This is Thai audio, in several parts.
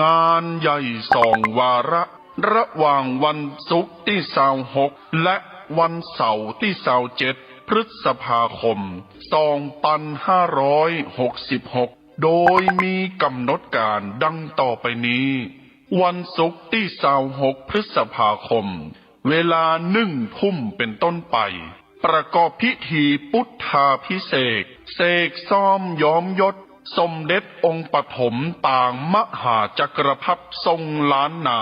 งานใหญ่2 วาระระหว่างวันศุกร์ที่26และวันเสาร์ที่27พฤษภาคม2566โดยมีกำหนดการดังต่อไปนี้วันศุกร์ที่26พฤษภาคมเวลา1 ทุ่มเป็นต้นไปประกอบพิธีพุทธาภิเษกเสกซ้อมย้อมยศสมเด็จองค์ปฐมต่างมหาจักรพรรดิทรงล้านนา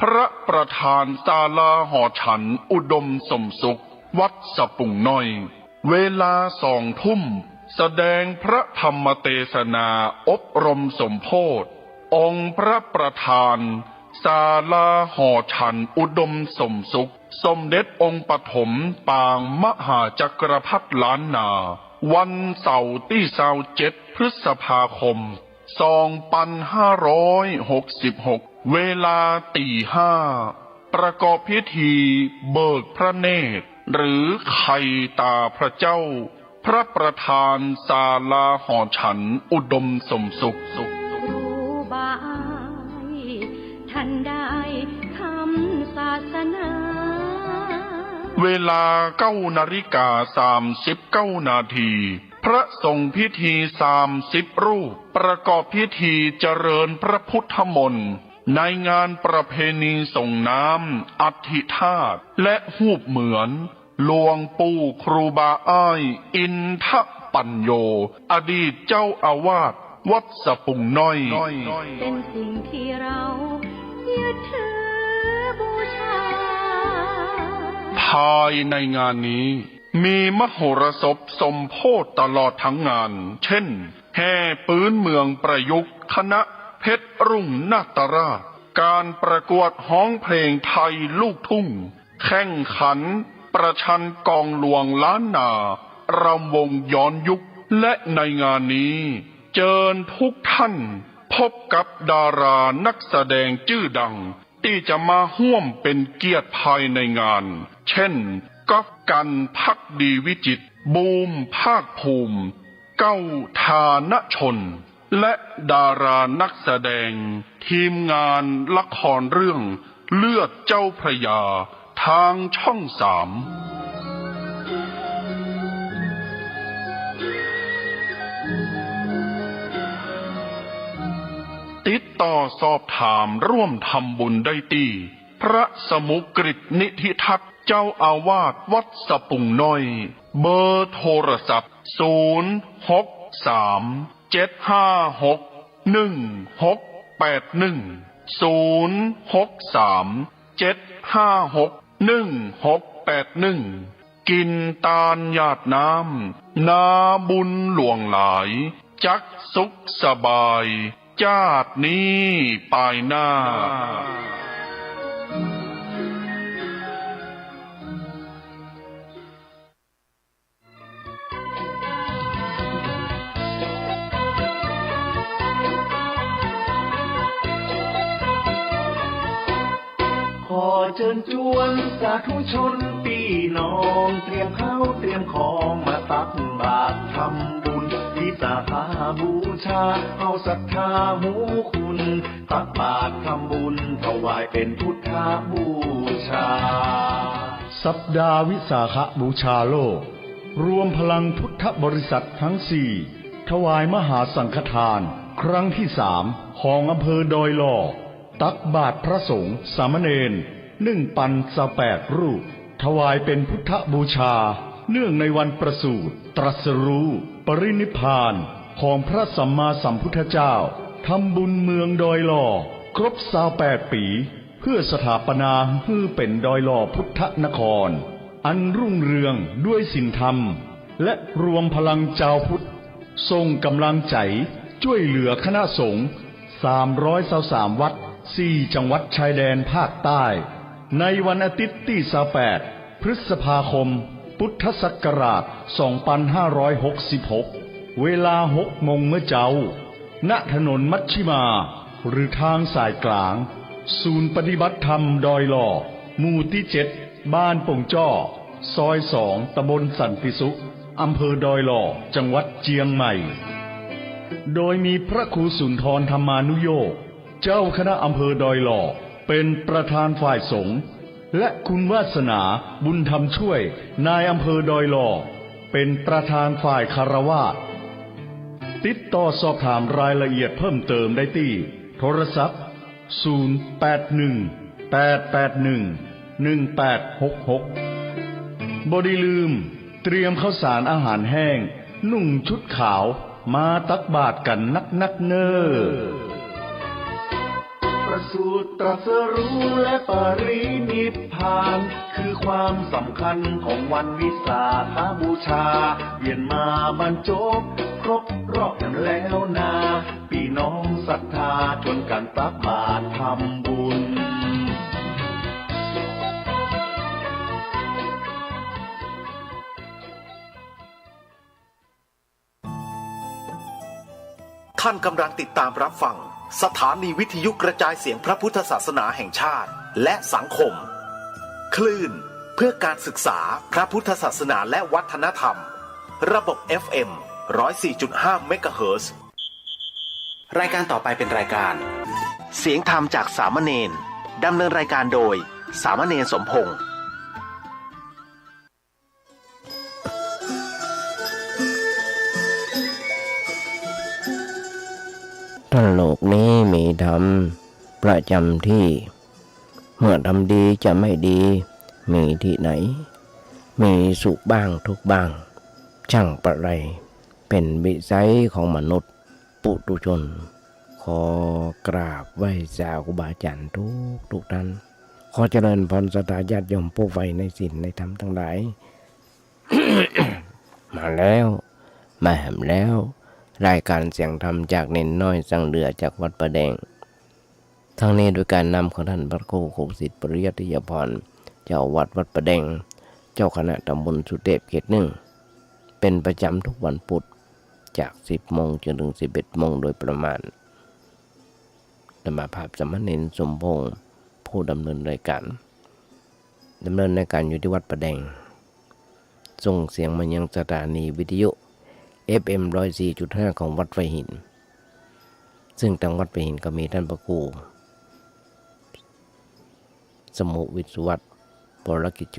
พระประธานศาลาหอฉันอุดมสมสุขวัดสะปุงน้อยเวลา2 ทุ่มแสดงพระธรรมเทศนาอบรมสมโภชองค์พระประธานศาลาหอฉันอุดมสมสุขสมเด็จองค์ปฐมปางมหาจักรพรรดิล้านนาวันเสาร์ที่27พฤษภาคม2566เวลาตี 5ประกอบพิธีเบิกพระเนตรหรือไข่ตาพระเจ้าพระประธานศาลาหอฉันอุดมสมสุขบายท่านได้คำศาสนาเวลา9:39 นาทีพระสงฆ์พิธี30 รูปประกอบพิธีเจริญพระพุทธมนต์ในงานประเพณีส่งน้ำอธิธาตุและหูปเหมือนหลวงปู่ครูบาอ้ายอินทปัญโยอดีตเจ้าอาวาสวัดสะปุงน้อยเป็นสิ่งที่เรายึดถือบูชาภายในงานนี้มีมโหรสพสมโภชตลอดทั้งงานเช่นแห่ปืนเมืองประยุกต์คณะเพชรรุ่งนาตราชการประกวดฮ้องเพลงไทยลูกทุ่งแข่งขันประชันกองหลวงล้านนารำวงย้อนยุคและในงานนี้เชิญทุกท่านพบกับดารานักแสดงชื่อดังที่จะมาร่วมเป็นเกียรติภายในงานเช่นก๊อฟกันภักดีวิจิตรบูมภาคภูมิเก้าธานชนและดารานักแสดงทีมงานละครเรื่องเลือดเจ้าพระยาทางช่อง3ติดต่อสอบถามร่วมทำบุญได้ที่พระสมุกฤตนิธิทัศน์เจ้าอาวาสวัดสะปุงน้อยเบอร์โทรศัพท์063-756-1681กินตาลหยาดน้ำนาบุญหลวงหลายจักสุขสบายชาตินี้ปลายหน้าขอเชิญชวนสาธุชนพี่น้องเตรียมข้าวเตรียมของมาตักบาตรทำบุญวิสาขาบูชาเอาศรัทธาหูคุณตักบาตรทำบุญถวายเป็นพุทธบูชาสัปดาห์วิสาขบูชาโลกรวมพลังพุทธบริษัททั้ง4ถวายมหาสังฆทานครั้งที่3ของอำเภอดอยหล่อตักบาตรพระสงฆ์สามเณร1,028 รูปถวายเป็นพุทธบูชาเนื่องในวันประสูติตรัสรู้ปรินิพพานของพระสัมมาสัมพุทธเจ้าทำบุญเมืองดอยหล่อครบ28 ปีเพื่อสถาปนาให้เป็นดอยหล่อพุทธนครอันรุ่งเรืองด้วยศีลธรรมและรวมพลังชาวพุทธส่งกำลังใจช่วยเหลือคณะสงฆ์323 วัด4 จังหวัดชายแดนภาคใต้ในวันอาทิตย์ที่28พฤษภาคมพุทธศักราช2566เวลา 6 โมงเมื่อเจ้าณถนนมัชชิมาหรือทางสายกลางศูนย์ปฏิบัติธรรมดอยหล่อหมู่ที่7บ้านป่งจ้อซอย2ตำบลสันติสุขอำเภอดอยหล่อจังหวัดเชียงใหม่โดยมีพระครูสุนทรธรรมานุโยค เจ้าคณะอำเภอดอยหล่อเป็นประธานฝ่ายสงฆ์และคุณวาสนาบุญธรรมช่วยนายอำเภอดอยหล่อเป็นประธานฝ่ายคารวาสติดต่อสอบถามรายละเอียดเพิ่มเติมได้ที่โทรศัพท์0818811866บ่ได้ลืมเตรียมข้าวสารอาหารแห้งนุ่งชุดขาวมาตักบาตรกันนักเน้อประสูติตรัสรู้และปรินิพพานคือความสำคัญของวันวิสาขบูชาเวียนมาบรรจบครบรอบกันแล้วนาพี่น้องศรัทธาชวนกันตักบาตรทำบุญท่านกำลังติดตามรับฟังสถานีวิทยุกระจายเสียงพระพุทธศาสนาแห่งชาติและสังคมคลื่นเพื่อการศึกษาพระพุทธศาสนาและวัฒนธรรมระบบ FM 104.5 เมกะเฮิรตซ์รายการต่อไปเป็นรายการเสียงธรรมจากสามเณรดำเนินรายการโดยสามเณรสมพงษ์ท่านโลกนี้มีธรรมประจำที่เมื่อทำดีจะไม่ดีมีที่ไหนมีสุขบ้างทุกข์บ้างช่างประไรเป็นวิสัยของมนุษย์ปุถุชนขอกราบไหว้สาธุบาอาจารย์ทุกท่านขอเจริญพรศรัทธาญาติโยมผู้ใฝ่ในศีลในธรรมทั้งหลาย มาแล้วมาแหมแล้วรายการเสียงธรรมจากเน้นน้อยสังเดือจากวัดประแดงทั้งนี้โดยการนำของท่านพระครูโคสิทธิปริยัติยพรเจ้าวัดวัดประแดงเจ้าคณะตำบลสุเทพเขต 1เป็นประจำทุกวันพุธจาก 10 โมงจนถึง 11 โมงโดยประมาณธรรมภาพสามเณรสมพงษ์ผู้ดำเนินรายการอยู่ที่วัดประแดงส่งเสียงมายังสถานีวิทยุFM 104.5 ของวัดไฟหินซึ่งทางวัดไฟหินก็มีท่านพระครูสมุวิศวัตรปรกิจโจ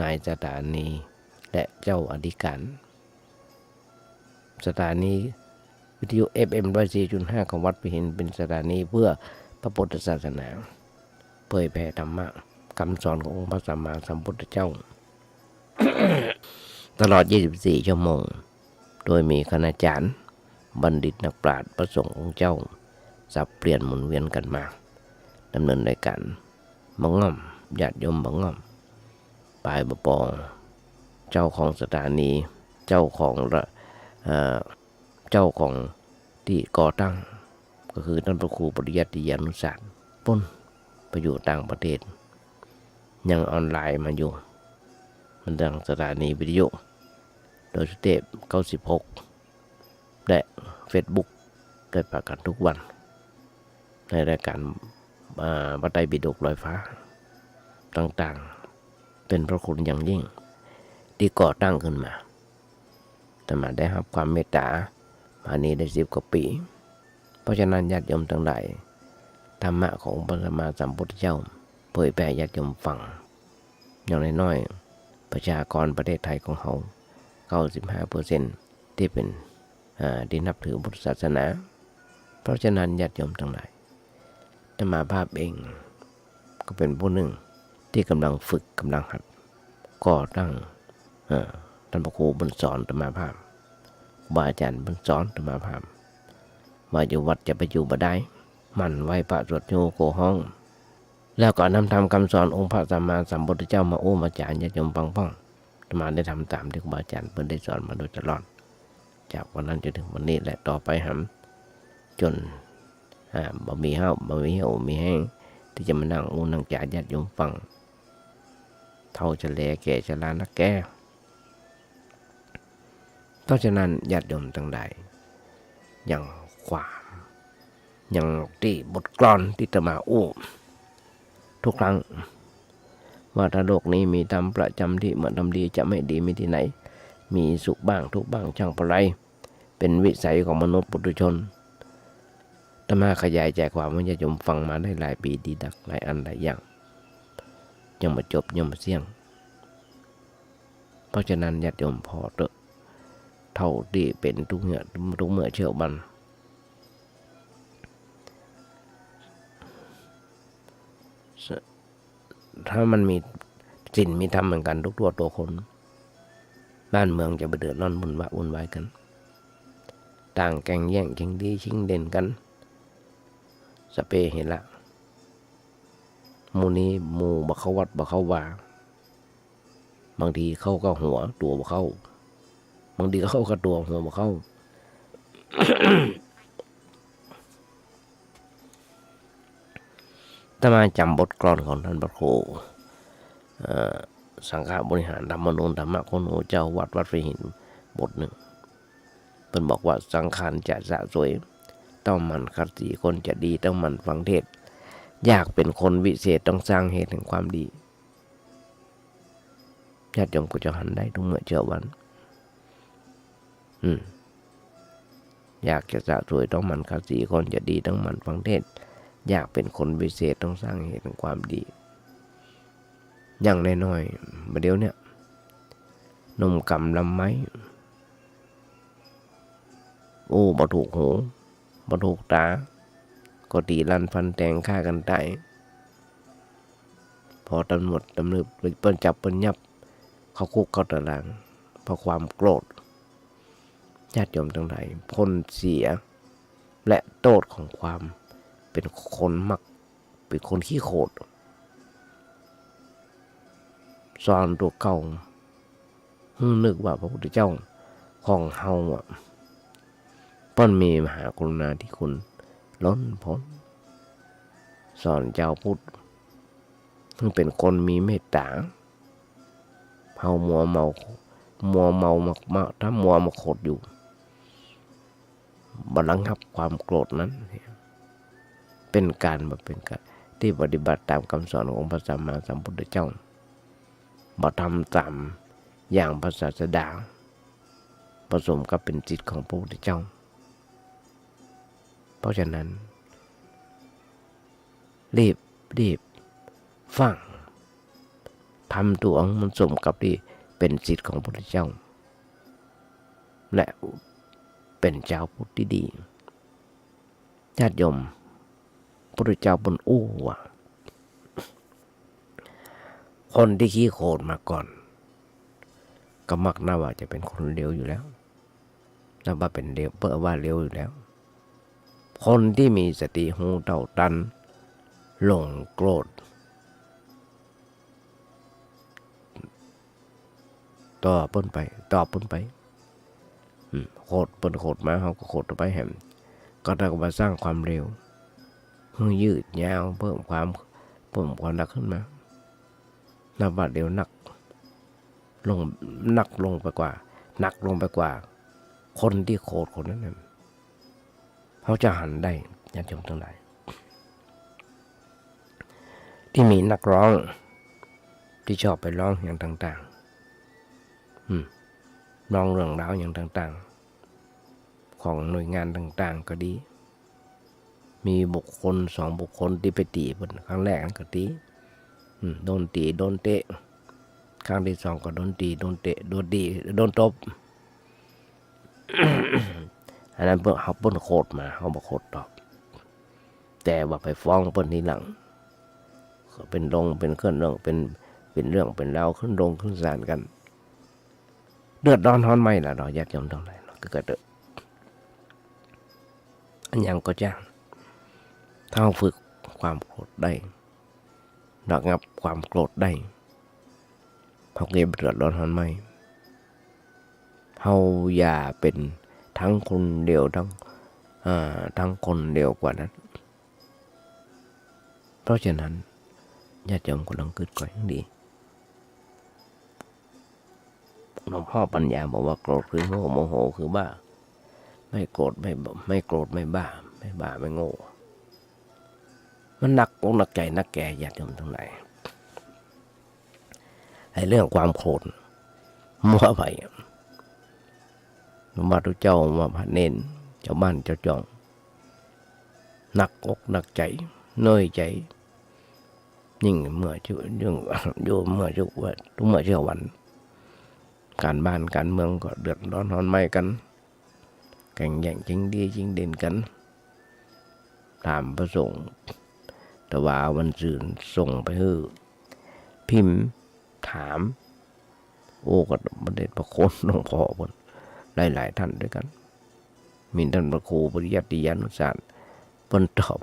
นายสถานีและเจ้าอธิการสถานีวิทยุ FM 104.5 ของวัดไฟหินเป็นสถานีเพื่อพระพุทธศาสนาเผยแผ่ธรรมะคำสอนขององค์พระสัมมาสัมพุทธเจ้า ตลอด 24 ชั่วโมงโดยมีคณาจารย์บัณฑิตนักปราชญ์พระสงฆ์องค์เจ้าสับเปลี่ยนหมุนเวียนกันมาดำเนินรายการบังง่อมญาติโยมบังง่อมปลายบปองเจ้าของสถานีเจ้าของที่ก่อตั้งก็คือท่านพระครูปริยัติยานุศาสตร์พ้นไปอยู่ต่างประเทศยังออนไลน์มาอยู่มันดังสถานีวิทยุโดยสุเทพ96และ Facebook ได้ประกาศทุกวันในรายการบันไดบิดกลอยฟ้าต่างๆเป็นพระคุณอย่างยิ่งที่ก่อตั้งขึ้นมาแต่มาได้รับความเมตตามานี้ได้10 กว่าปีเพราะฉะนั้นญาติโยมทั้งหลายธรรมะของพระสัมมาสัมพุทธเจ้าเผยแผ่ญาติโยมฟังอย่างน้อยๆประชากรประเทศไทยของเขา95% ที่เป็นที่นับถือพุทธศาสนาเพราะฉะนั้นญาติโยมทั้งหลายธรรมาภาพเองก็เป็นผู้หนึ่งที่กำลังฝึกกำลังหัดก่อตั้งท่านพระครูบุญสอนธรรมาภาพบาอาจารย์บุญสอนธรรมาภาพว่าอยู่วัดจะไปอยู่บ่ได้มันไหวพระสวดโยโกห้องแล้วก็นำธรรมคำสอนองค์พระสัมมาสัมพุทธเจ้ามาโอ้มาจารย์ญาติโยมฟังพ่องมาได้ทำตามที่ครูบาอาจารย์เพิ่นได้สอนมาโดยตลอดจากวันนั้นจนถึงวันนี้และต่อไปจนบ่มีเฮามีแห้งที่จะมานั่งนั่งจ่ายญาติโยมฟังเท่าจะแลแก่ชรานักแก่เพราะฉะนั้นญาติโยมทั้งหลายอย่างที่บทกลอนที่จะมาอู้ทุกครั้งว่าถ้าโลกนี้มีธรรมประจำที่เมื่อทำดีจะไม่ดีมีที่ไหนมีสุขบ้างทุกข์บ้างช่างประไรเป็นวิสัยของมนุษย์ปุถุชน อาตมาขยายใจความว่าญาติโยมฟังมาได้หลายปีดีดักหลายอันหลายอย่างยังมาจบยังมาเสี่ยงเพราะฉะนั้นญาติโยมพอเถอะเท่าที่เป็นทุกเมื่อเชื่อมันถ้ามันมีศีลมีธรรมเหมือนกันทุกตัวคนบ้านเมืองจะไปเดือดร้อนวุ่นวายกันต่างแข่งแย่งชิงดีชิงเด่นกันสเปเห็นละหมู่นี้หมู่บ่เข้าวัดบ่เข้าว่าบางทีเข้าก็หัวตัวบ่เข้าบางทีเข้าก็ตัวหัวบ่เข้า ถ้ามาจำบทกลอนของท่านพระครูสังฆบริหารธรรมนูญธรรมะโคโนเจ้าวัดไฟหินบทหนึ่งเป็นบอกว่าสังขารจะสะสวยต้องมันคัดสีคนจะดีต้องมันฟังเทศอยากเป็นคนวิเศษต้องสร้างเหตุแห่งความดีญาติโยมก็จะหันได้ทุกเมื่อเช้าวันอยากจะสะสวยต้องมันคัดสีคนจะดีต้องมันฟังเทศอยากเป็นคนวิเศษต้องสร้างเหตุแห่งความดีอย่างน้อยๆประเดี๋ยวเนี่ยนมกำลำไม้บ่ถูกหูบ่ถูกตาก็ตีลันฟันแทงฆ่ากันตายพอตำรวจตำรวจเปิ้นจับเปิ้นยับเขาคุกเขาตารางเพราะความโกรธญาติโยมทั้งหลายผลเสียและโทษของความเป็นคนมักเป็นคนขี้โขดสอนตัวเก่านึกว่าพระพุทธเจ้าของเฮาป้อนมีมหากรุณาธิคุณล้นพ้นสอนเจ้าพุทธซึ่งเป็นคนมีเมตตาเฮามัวเมามาถ้ามัวมาโขดอยู่บัลลังก์รับความโกรธนั้นเป็นการที่ปฏิบัติตามคำสอนของพระสัมมาสัมพุทธเจ้าบ่ทำตามอย่างพระศาสดาผสมกับเป็นจิตของพระพุทธเจ้าเพราะฉะนั้นรีบฟังทำตัวมันสมกับที่เป็นจิตของพระพุทธเจ้าและเป็นเจ้าพุทธที่ดีญาติโยมพระพุทธเจ้าบนว่าคนที่ขี้โขดมาก่อนก็มักน่าว่าจะเป็นคนเลวอยู่แล้วน่าว่าเป็นเลวเพื่อว่าเลวอยู่แล้วคนที่มีสติหูเท่าทันหลงโกรธต่อพ้นไปโขดเปิ้นโขดมาเขาก็โขดไปแหมก็ได้มาสร้างความเร็วยืดยาวเพิ่มความหนักขึ้นมานับว่าเดี๋ยวหนักลงไปกว่าคนที่โขดคนนั้นเขาจะหันได้ญาติโยมทั้งหลายที่มีนักร้องที่ชอบไปร้องอย่างต่างๆร้องเรื่องราวอย่างต่างๆของหน่วยงานต่างๆก็ดีมีบุคคล2 บุคคลที่ไปตีเพิ่นครั้งแรกก็ตีโดนตีโดนเตะครั้งที่2ก็โดนตีโดนเตะโดนดีโดนตบ อันนั้นเพิ่นโคตรมาเขาบ่โคตรตอบแต่ว่าไปฟ้องเพิ่นทีหลังเป็นลงเป็นเคลื่อนเรื่องเป็นเรื่องเป็นราวขึ้นลงขึ้นศาลกันเดือดร้อนไหมล่ะเราญาติโยมทั้งหลายก็เกิดอันยังก็จ้างถ้าฝึกความโกรธได้ระงับความโกรธได้เขาเก็บเดือดร้อนไหมเขาอย่าเป็นทั้งคนเดียวทั้งคนเดียวกว่านั้นเพราะฉะนั้นญาติโยมก็ลองคิดก่อนให้ดีหลวงพ่อปัญญาบอกว่าโกรธคือโง่โมโหคือบ้าไม่โกรธไม่บ้าไม่โง่มันหนักอกหนักใจนักแก่ญาติโยมทั้งหลายไอ้เรื่องความโกรธมั่วไปมาทุกเจ้ามาพระเนนเจ้าบ้านเจ้าจอง หนักอกหนักใจน้อยใจยิ่งเมื่ออยู่อยู่เมื่อจุว่าทุกเมื่อเช้าวันการบ้านการเมืองก็เดือดร้อนร้อนไหม้กันแข่งแย่งชิงดีชิงเด่นกันถามพระสงฆ์แต่ว่าวันสื่นส่งไปให้พิมพ์ถามโอ้ก็ประเด็นประโคนหลวงพ่อพนหลายท่านด้วยกันมีท่านพระครูปริยัติยานุศาสตร์ปนตอบ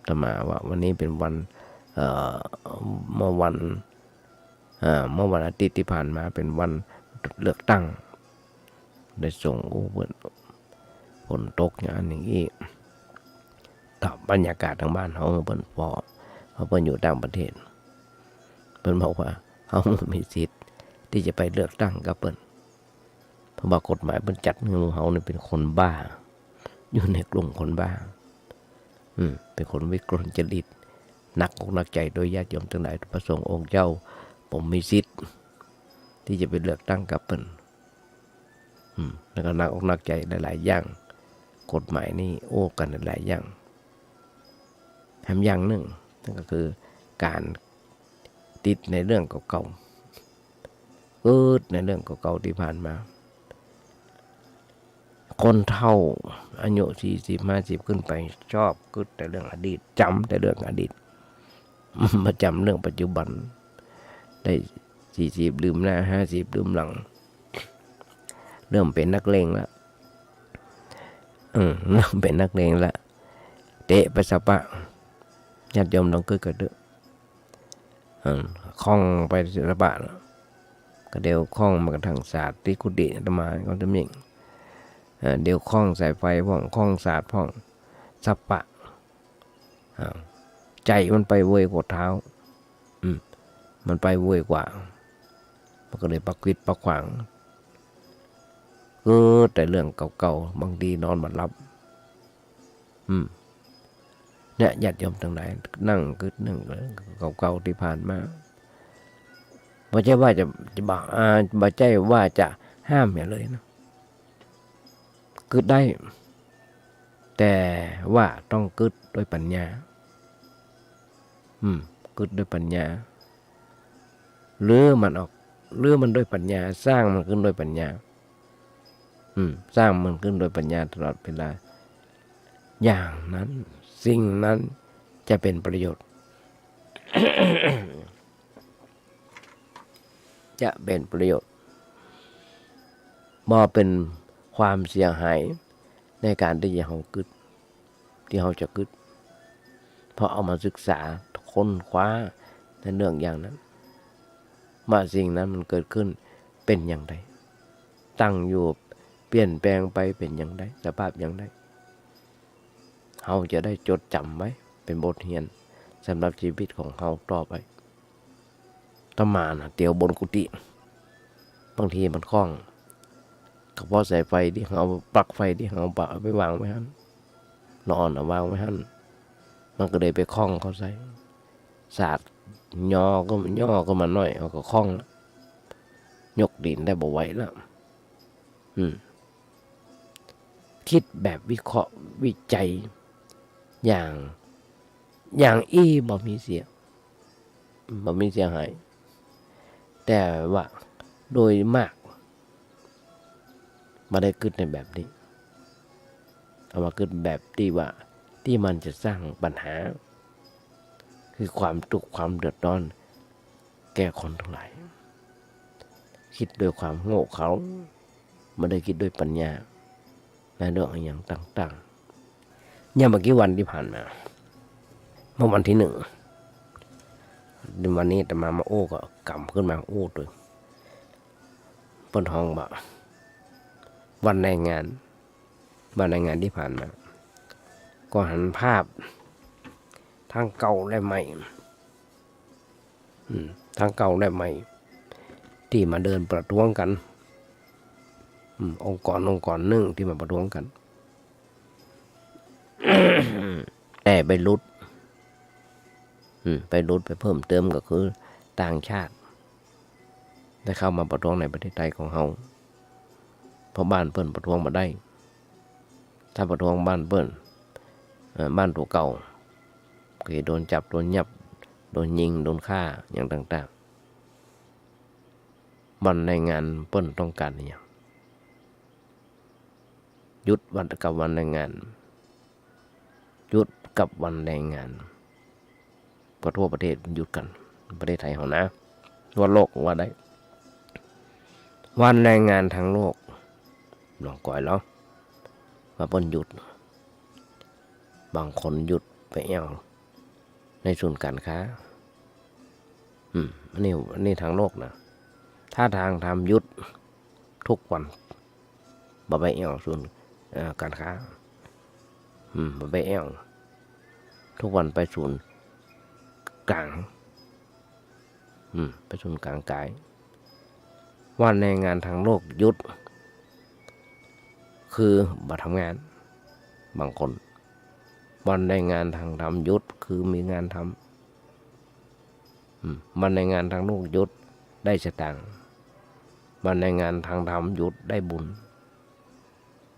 ธรรมาว่าวันนี้เป็นวันเมื่อวันอาทิตย์ที่ผ่านมาเป็นวันเลือกตั้งได้ส่งโอ้ฝนตกอย่างนี้ตอบบรรยากาศทางบ้านเขาเพิ่นพอเขาเพิ่นอยู่ต่างประเทศเพิ่นบอกว่าเขามีสิทธิ์ที่จะไปเลือกตั้งกับเพิ่นเพราะว่ากฎหมายเพิ่นจัดให้เขาเนี่ยเป็นคนบ้าอยู่ในกลุ่มคนบ้าเป็นคนวิกลจริตหนักอกหนักใจโดยญาติโยมทั้งหลายพระสงฆ์องค์เจ้าผมมีสิทธิ์ที่จะไปเลือกตั้งกับเพิ่นแล้วก็หนักอกหนักใจหลายๆอย่างกฎหมายนี่โอ้กันหลายอย่างแถมอย่างหนึ่งนั่นก็คือการติดในเรื่องเก่าๆเกิดในเรื่องเก่าๆที่ผ่านมาคนเฒ่าอายุ40-50ขึ้นไปชอบกึดแต่เรื่องอดีตจำแต่เรื่องอดีตมาจำเรื่องปัจจุบันได้40ลืมหน้า50ลืมหลังเริ่มเป็นนักเลงแล้วเริ่มเป็นนักเลงแล้วเตะไปสัปะญาติโยมต้องกึดกระเดือคล้องไปศิลปะก็เดี๋ยวคล้องมากระทั่งศาสตร์ที่กุฏิอาตมาก็จะมิ่งเดี๋ยวคล้องสายไฟพ่องคล้องศาสตร์พ่องสัปปะใจมันไปเว่ยกว่าเท้ามันไปเว่ยกว่ามันก็เลยปักวิดปักขวางแต่เรื่องเก่าๆบางทีนอนไม่หลับเนี่ยญาติโยมทั้งหลายนั่งกึดนั่งเก่าๆที่ผ่านมาไม่ใช่ว่าจะบอกไม่ใช่ว่าจะห้ามอย่างเลยนะกึดได้แต่ว่าต้องกึดด้วยปัญญากึดด้วยปัญญาหรือมันด้วยปัญญาสร้างมันขึ้นด้วยปัญญาสร้างมันขึ้นด้วยปัญญาตลอดเวลาอย่างนั้นสิ่งนั้นจะเป็นประโยชน์ จะเป็นประโยชน์บ่เป็นความเสียหายในการที่จะเขากึดที่เขาจะกึดเพราะเอามาศึกษาค้นคว้าในเรื่องอย่างนั้นว่าสิ่งนั้นมันเกิดขึ้นเป็นอย่างไรตั้งอยู่เปลี่ยนแปลงไปเป็นอย่างไรสภาพอย่างไรเขาจะได้จดจำไว้เป็นบทเรียนสำหรับชีวิตของเขาต่อไปต่อมาเตียวบนกุฏิบางทีมันคล้องกระเพาะสายไฟที่เขาปลั๊กไฟที่เขาปะไปวางไว้หั่นนอนวางไว้หั่นมันก็เลยไปคล้องเขาใส่ศาสตร์ย่อก็มาหน่อยเขาก็คล้องแล้วยกดินได้บ่ไหวแล้วคิดแบบวิเคราะห์วิจัยอย่างบ่มีเสียหายแต่ว่าโดยมากมาได้กึดในแบบนี้เอามากึดแบบที่มันจะสร้างปัญหาคือความทุกข์ความเดือดร้อนแก่คนทั้งหลายคิดด้วยความโง่เขลาไม่ได้คิดด้วยปัญญาในเรื่องอย่างต่างๆอย่างเมื่อกี้วันที่ผ่านมาเมื่อวันที่1วันนี้แต่มาโอ้ก็กำขึ้นมาโอ้ตัวปนห้องบ่วันในงานที่ผ่านมาก็หันภาพทั้งเก่าและใหม่ทั้งเก่าและใหม่ที่มาเดินประท้วงกันองค์กรหนึ่งที่มาประท้วงกัน แต่ไปรุดไปเพิ่มเติมก็คือต่างชาติได้เข้ามาประท้วงในประเทศไทยของเราเพราะบ้านเปิ้นประท้วงมาได้ถ้าประท้วงบ้านเปิ้น บ้านตัวเก่าเคยโดนจับโดนยับโดนยิงโดนฆ่าอย่างต่างๆวันในงานเปิ้นต้องการอย่างหยุดวันกับวันแรงงานหยุดกับวันแรงงานก็ทั่วประเทศหยุดกันประเทศไทยของนะทั่วโลกว่าได้วันแรงงานทั้งโลกลองก่อยแล้วว่าเปิ้นหยุดบางคนหยุดไปในส่วนการค้าอันนี้ทางโลกนะถ้าทางทำหยุดทุกวันบ่ไปส่วนการค้าบ่ไปทุกวันไปศูนย์กลางไปศูนย์กลางกายวันในงานทางโลกหยุดคือบ่ทำงานบางคนวันในงานทางธรรมหยุดคือมีงานทำวันในงานทางโลกหยุดได้สตางค์วันในงานทางธรรมหยุดได้บุญ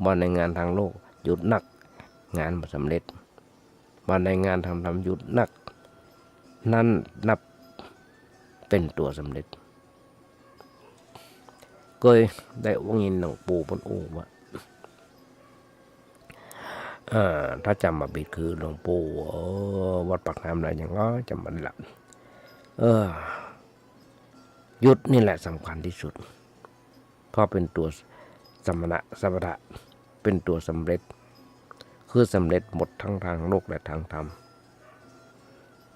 วันในงานทางโลกหยุดนักงานบ่สำเร็จวันในงานทางธรรมหยุดนักนั่นนับเป็นตัวสำเร็จก็ได้วงยินหลวงปู่เพิ่นอู้ว่าถ้าจำมาบิดคือหลวงปู่วัดปากน้ำอะไรอย่างก็จำมันหลับหยุดนี่แหละสำคัญที่สุดเพราะเป็นตัวสมถะเป็นตัวสำเร็จคือสำเร็จหมดทั้งทางโลกและทางธรรม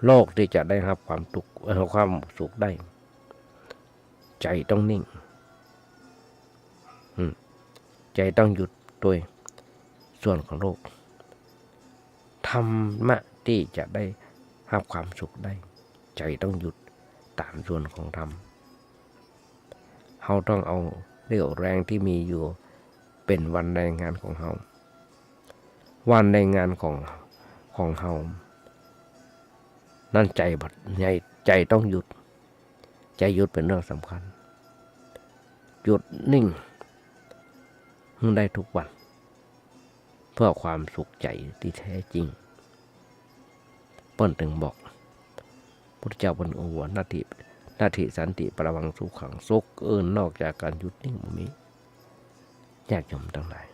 โลกที่จะได้รับความสุขได้ใจต้องนิ่งใจต้องหยุดโดยส่วนของโลกธรรมะที่จะได้รับความสุขได้ใจต้องหยุดตามส่วนของธรรมเราต้องเอาเรี่ยวแรงที่มีอยู่เป็นวันแรงงานของเราวันแรงงานของเรานั่นใจต้องหยุดใจหยุดเป็นเรื่องสำคัญหยุดนิ่งได้ทุกวันเพื่อความสุขใจที่แท้จริงเปิ้นถึงบอกพุทธเจ้าเปิ้นโอวานาทิสันติปรมังสุขังสุขนอกจากการหยุดนิ่งบ่มีญาติโยมทั้งหลาย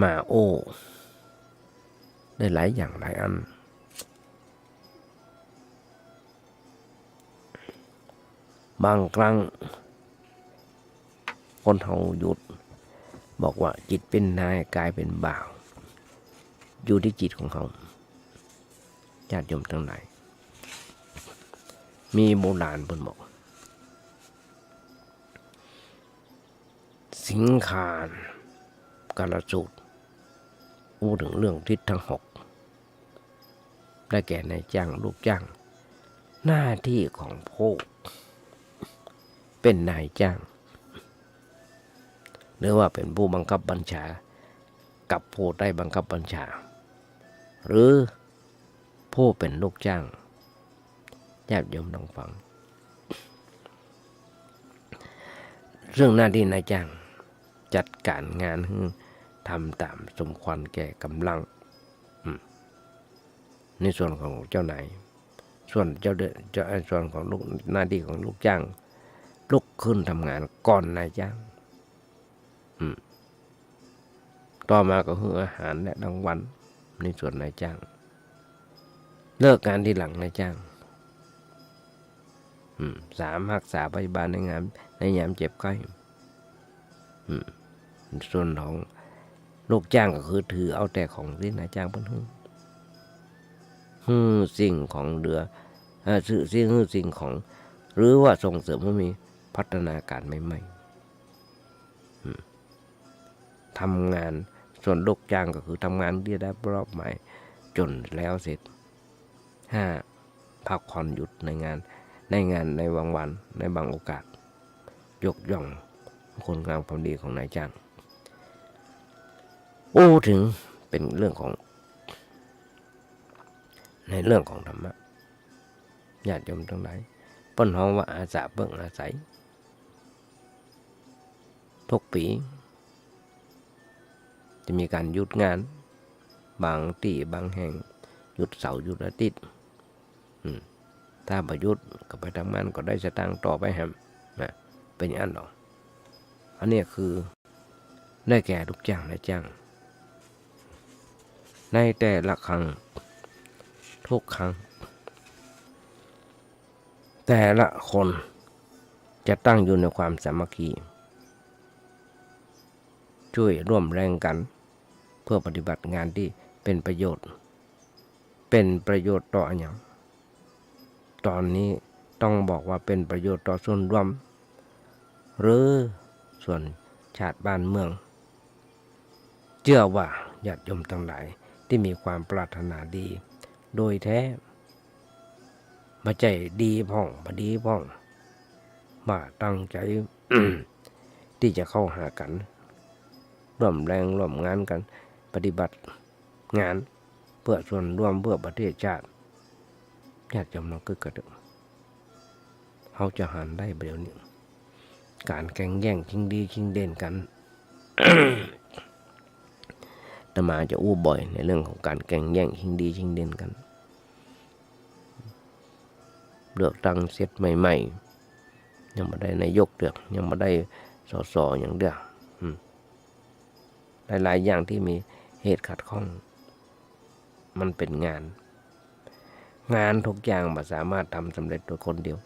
มาได้หลายอย่างหลายอันบางครั้งคนเฮาหยุดบอกว่าจิตเป็นนายกายเป็นบ่าวอยู่ที่จิตของเขาญาติโยมทั้งหลายมีโบราณเพิ่นบอกสิงคารกาลสูตรพูดถึงเรื่องทิศทั้ง6ได้แก่นายจ้างลูกจ้างหน้าที่ของผู้เป็นนายจ้างหรือว่าเป็นผู้บังคับบัญชากับผู้ใต้บังคับบัญชาหรือผู้เป็นลูกจ้างญาติโยมต้องฟังเรื่องหน้าที่นายจ้างจัดการงานทำตามสมควรแก่กำลังในส่วนของเจ้านายส่วนของลูกหน้าที่ของลูกจ้างลุกขึ้นทำงานก่อนนายจ้างต่อมาก็คืออาหารและรางวัลในส่วนนายจ้างเลิกงานที่หลังนายจ้าง3รักษาพยาบาลในยามเจ็บไข้ส่วนของลูกจ้างก็คือถือเอาแต่ของที่นายจ้างเพิ่นสิ่งของเหลือสิ่งของหรือว่าส่งเสริมให้มีพัฒนาการใหม่ๆทำงานส่วนลูกจ้างก็คือทำงานที่ได้รอบหมายจนแล้วเสร็จ5พักผ่อนหยุดในงานในบางวันในบางโอกาสยกย่องคุณงามความดีของนายจ้างถึงเป็นเรื่องของในเรื่องของธรรมะญาติโยมทั้งหลายเปิ้นฮ้องว่าอาสาเบิ่งอาศัยทุกปี จะมีการหยุดงานบางที่บางแห่งหยุดเสาร์หยุดอาทิตย์ถ้าประยุทธ์ก็ไปทำงานก็ได้สตางค์ต่อไปแฮมนะเป็นอย่างนั้นหรออันนี้คือได้แก่ลูกจ้างนายจ้างในแต่ละครั้งทุกครั้งแต่ละคนจะตั้งอยู่ในความสามัคคีช่วยร่วมแรงกันเพื่อปฏิบัติงานที่เป็นประโยชน์ต่ออย่างตอนนี้ต้องบอกว่าเป็นประโยชน์ต่อส่วนรวมหรือส่วนชาติบ้านเมืองเชื่อว่าญาติโยมทั้งหลายที่มีความปรารถนาดีโดยแท้มาใจดีพ่องมาดีพ่องมาตั้งใจ ที่จะเข้าหากันร่วมแรงร่วมงานกันปฏิบัติงานเพื่อส่วนรวมเพื่อประเทศชาติญาติโยมน้องกึกกระดึกเขาจะหันได้เดี๋ยวนี้การแข่งแย่งชิงดีชิงเด่นกัน แต่มาจะอู้บ่อยในเรื่องของการแข่งแย่งชิงดีชิงเด่นกันเลือกตั้งเสร็จใหม่ๆยังไม่ได้นายกเลือกยังไม่ได้สสอย่างเดียวหลายๆอย่างที่มีเหตุขัดข้องมันเป็นงานทุกอย่างไม่สามารถทำสำเร็จโดยคนเดียว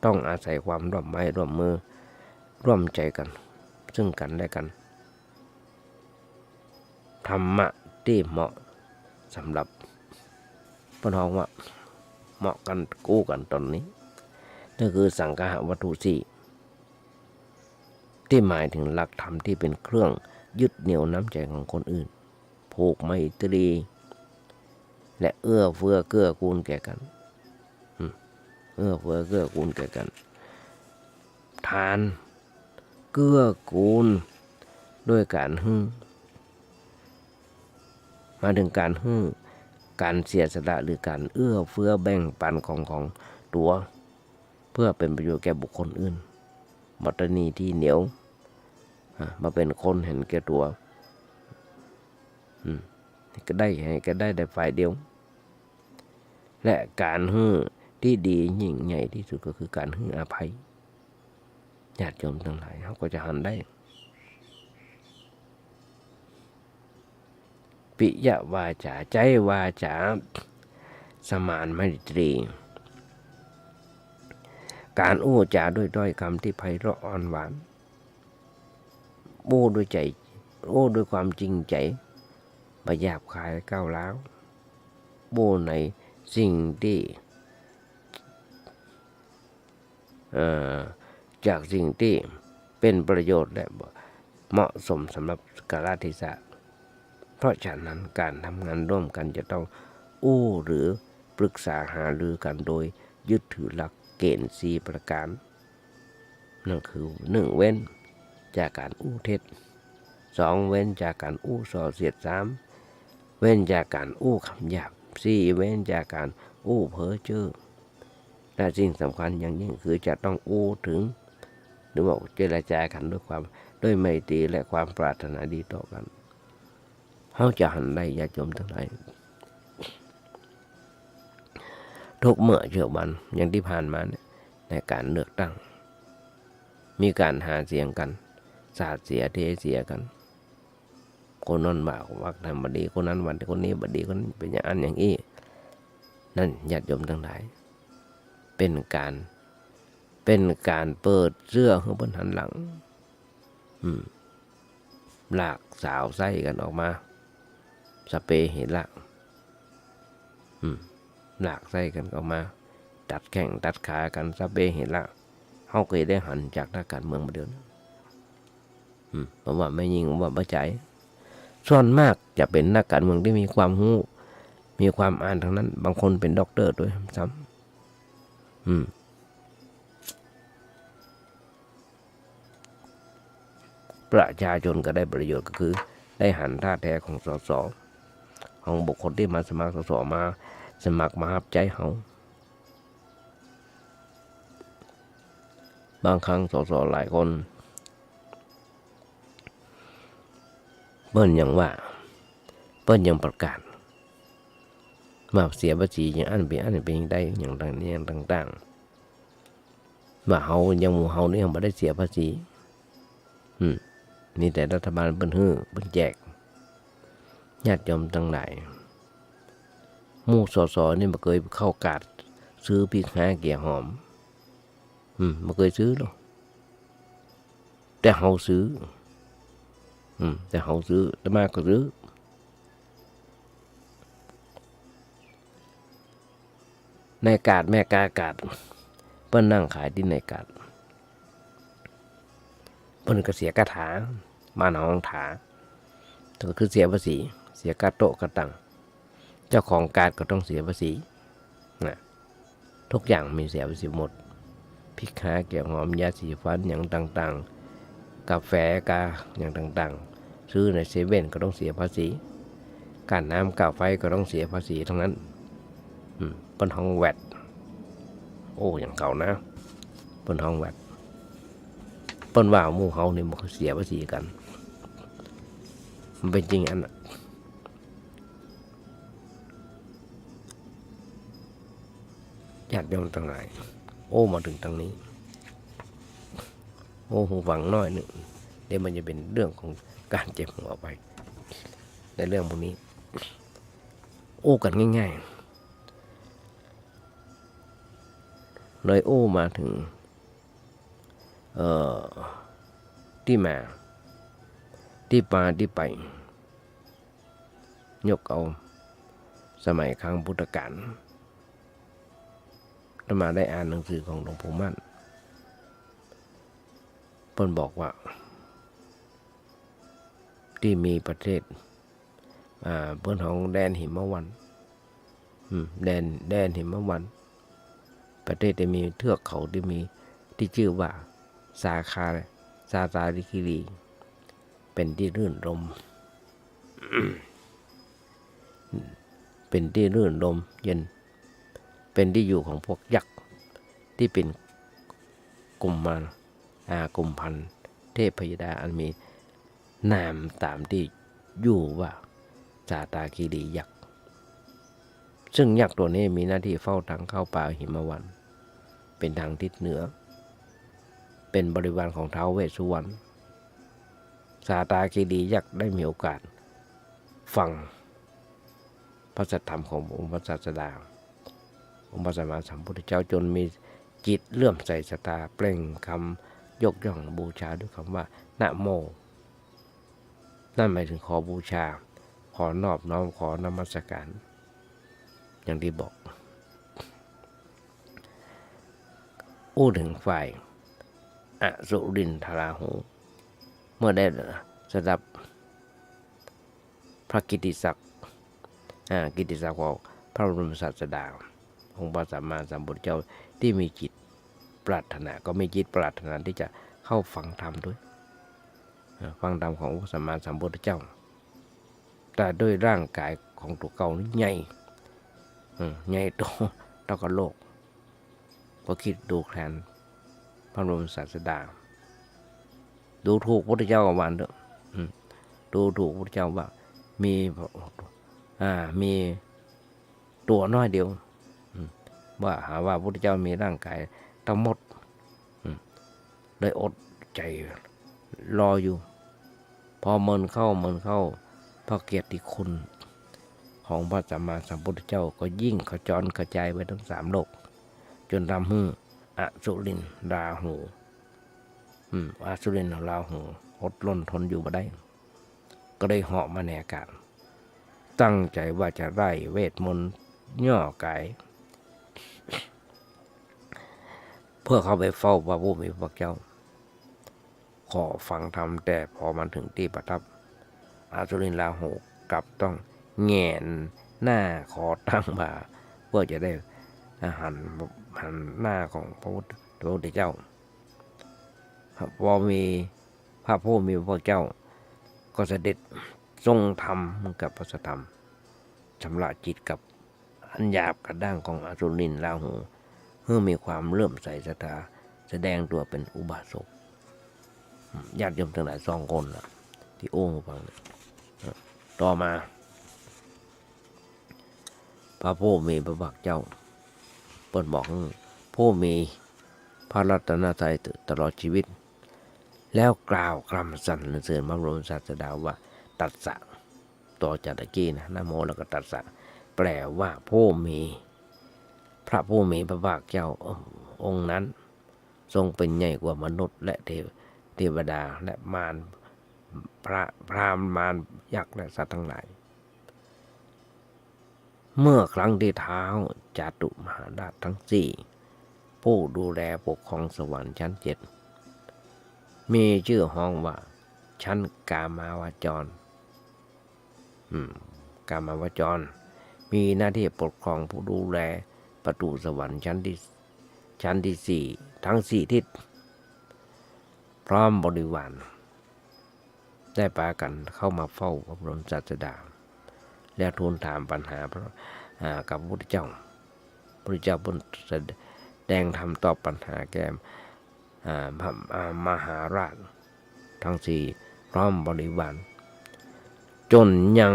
ต้องอาศัยความร่วมไม้ร่วมมือร่วมใจกันซึ่งกันและกันธรรมะที่เหมาะสำหรับพระน้องว่าเหมาะกันกู้กันตอนนี้นั่นคือสังฆะวัตถุสี่ที่หมายถึงหลักธรรมที่เป็นเครื่องยึดเหนี่ยวน้ำใจของคนอื่นผูกไมตรีและเอื้อเฟื้อเกื้อกูลแก่กันเอื้อเฟื้อเกื้อกูลแก่กันทานเกื้อกูลด้วยการมาถึงการการเสียสละหรือการเอื้อเฟื้อแบ่งปันของตัวเพื่อเป็นประโยชน์แก่บุคคลอื่นมัตตนีที่เหนียวมาเป็นคนเห็นแก่ตัวก็ได้แต่ฝ่ายเดียวและการที่ดียิ่งใหญ่ที่สุดก็คือการอภัยญาติโยมทั้งหลายเขาก็จะหันได้ปิยวาจาใจวาจาสมานไมตรีการอู้จาด้วยถ้อยคำที่ไพเราะอ่อนหวานโอ้ด้วยใจโอ้ด้วยความจริงใจไม่หยาบคายก้าวร้าวโอ้ในสิ่งที่จากสิ่งที่เป็นประโยชน์และเหมาะสมสำหรับกาลเทศะเพราะฉะนั้นการทำงานร่วมกันจะต้องอู้หรือปรึกษาหารือกันโดยยึดถือหลักเกณฑ์4ประการนั่นคือ 1. เว้นจากการอู้เท็จ 2. เว้นจากการอู้ส่อเสียด 3. เว้นจากการอู้คำหยาบ 4. เว้นจากการอู้เพ้อเจ้อและสิ่งสำคัญอย่างยิ่งคือจะต้องอู้ถึงหรือว่าเจรจากันด้วยไมตรีและความปรารถนาดีต่อกันเขาจะหันได้ญาติโยมทั้งหลายทุกเมื่อเชื่อวันอย่างที่ผ่านมาในการเลือกตั้งมีการหาเสียงกันสาดเสียเทเสียกันคนนั้นบอกว่าทำบดีคนนั้นวันคนนี้บดีคนนี้เป็นอย่างนี้นั่นญาติโยมทั้งหลายเป็นการเปิดเสื้อให้บนหันหลังหลากสาวไส้กันออกมาสเปเห็นละหลากไส้กันออกมาตัดแข่งตัดขากันสเปเห็นละเขาเคยได้หันจากนักการเมืองมาเดินเพราะว่าไม่ยิงว่าไม่ใจส่วนมากจะเป็นนักการเมืองที่มีความรู้มีความอ่านทั้งนั้นบางคนเป็นด็อกเตอร์ด้วยซ้ำประชาชนก็ได้ประโยชน์ก็คือได้หันท่าแท้ของสสของบุคคลที่มาสมัครสสมาสมัครมาหับใจเขาบางครั้งสสหลายคน เปิ้นยังว่าเปิ้นยังประกาศว่าเสียภาษีอย่างอันเป็นได้อย่างต่างๆว่าเฮายังหมู่เฮานี่ยังบ่ได้เสียภาษีนี่แต่รัฐบาลเปิ้นฮื้อเปิ้นแจกญาติโยมทั้งหลายหมู่สสนี่บ่เคยเข้ากาดซื้อพริก5เกียหอมบ่เคยซื้อหรอกแต่เฮาซื้อแต่เฮาซื้อแต่มาก็ซื้อในกาดแม่กากาดเปิ้นนั่งขายที่ในกาดเปิ้นก็เสียกระถามาหนองถาก็คือเสียภาษีเสียกาโตะกระตังเจ้าของกาดก็ต้องเสียภาษีนะทุกอย่างมีเสียภาษีหมดพริกหาเกี่ยวหอมยาสีฟันอย่างต่างๆกาแฟกาอย่างต่างๆซื้อในเซเว่นก็ต้องเสียภาษีการน้ำกาไฟก็ต้องเสียภาษีทั้งนั้นเปิ้นห้องแวดโอ้อย่างเก่านะเปิ้นห้องแวดเปิ้นว่าหมู่เฮานี่บ่เสียภาษีกันมันเป็นจริงอันน่ะญาติโยมทั้งหลายโอ้มาถึงทางนี้โอ้หูฟังน้อยนึงเดี๋ยวมันจะเป็นเรื่องของการเจ็บหัวไปในเรื่องพวกนี้โอ้กันง่ายๆเลยโอ้มาถึงที่มาที่ไปยกเอาสมัยครั้งพุทธกาลมาได้อ่านหนังสือของหลวงปู่มั่นเพิ่นบอกว่าที่มีประเทศเพิ่นของแดนหิมวันแดนหิมวันประเทศที่มีเทือกเขาที่มีที่ชื่อว่าซาตาลิคิรีเป็นที่รื่นรม เป็นที่รื่นรมเย็นเป็นที่อยู่ของพวกยักษ์ที่เป็นกลุ่มพันเทพยดาอันมีนามตามที่อยู่ว่าซาตาคีรียักษ์ซึ่งยักษ์ตัวนี้มีหน้าที่เฝ้าทางเข้าป่าหิมวันเป็นทางทิศเหนือเป็นบริวารของท้าวเวสสุวรรณซาตาคีรียักษ์ได้มีโอกาสฟังพระสัทธรรมขององค์พระศาสดาองค์พระสัมมาสัมพุทธเจ้าจนมีจิตเลื่อมใสศรัทธาเปล่งคำยกย่องบูชาด้วยคำว่านะโมนั่นหมายถึงขอบูชาขอนอบน้อมขอนมัสการอย่างที่บอกอู้ถึงฝ่ายอสุรินทราหูเมื่อได้สดับพระกิตติศักดิ์ของพระบรมศาสดาองค์พระสัมมาสัมพุทธเจ้าที่มีจิตปรารถนาก็มีจิตปรารถนาที่จะเข้าฟังธรรมด้วยฟังธรรมของพระสัมมาสัมพุทธเจ้าแต่ด้วยร่างกายของตัวเก่านี่ใหญ่โตเท่ากับโลกก็คิดดูแคลนพระบรมศาสดาดูถูกพระพุทธเจ้ากับวันเถอะดูถูกพระพุทธเจ้าว่ามีตัวน้อยเดียวว่าหาว่าพระพุทธเจ้ามีร่างกายทั้งหมดเลยอดใจรออยู่พอเมินเข้าพระเกียรติคุณของพระสัมมาสัมพุทธเจ้าก็ยิ่งขจรกระจายไปทั้ง3โลกจนทำให้อสุรินราหูอสุรินราหูอดล้นทนอยู่บ่ได้ก็ได้เหาะมาในอากาศตั้งใจว่าจะไล่เวทมนต์ย่อกายเพื่อเข้าไปเฝ้าพระผู้มีพระเจ้าขอฟังธรรมแต่พอมันถึงที่ประทับอสุรินราหูกลับต้องแงนหน้าขอตั้งบ่าเพื่อจะได้หันหน้าของพระพุทธเจ้าพอมีพระผู้มีพระเจ้าก็เสด็จทรงธรรมกับพระธรรมชำระจิตกับอันหยาบกระด้างของอสุรินราหูเพื่อมีความเลื่อมใสศรัทธาแสดงตัวเป็นอุบาสกญาติโยมทั้งหลาย2 คนที่โอ้ฟัง ต่อมาพระผู้มีพระภาคเจ้าเปิดบอกผู้มีพระรัตนตรัยตลอดชีวิตแล้วกล่าวคำสรรเสริญพระบรมศาสดาว่าตัสสะต่อจากตะกี้นะนะโมแล้วก็ตัสสะแปลว่าผู้มีพระผู้มีพระภาคเจ้าองค์นั้นทรงเป็นใหญ่กว่ามนุษย์และเทวดาและมารพรามมารยักษ์และสัตว์ทั้งหลายเมื่อครั้งที่เท้าจาตุมหาราชทั้งสี่ผู้ดูแลปกครองสวรรค์ชั้นเจ็ดมีชื่อห้องว่าชั้นกามาวจรกามาวจรมีหน้าที่ปกครองผู้ดูแลประตูสวรรค์ชั้นที่สี่ทั้งสี่ทิศพร้อมบริวารได้ปากันเข้ามาเฝ้าพระบรมศาสดาและทูลถามปัญหากับพระพุทธเจ้าพระพุทธเจ้าแสดงธรรมตอบปัญหาแก่พระมหาราชทั้งสี่พร้อมบริวารจนยัง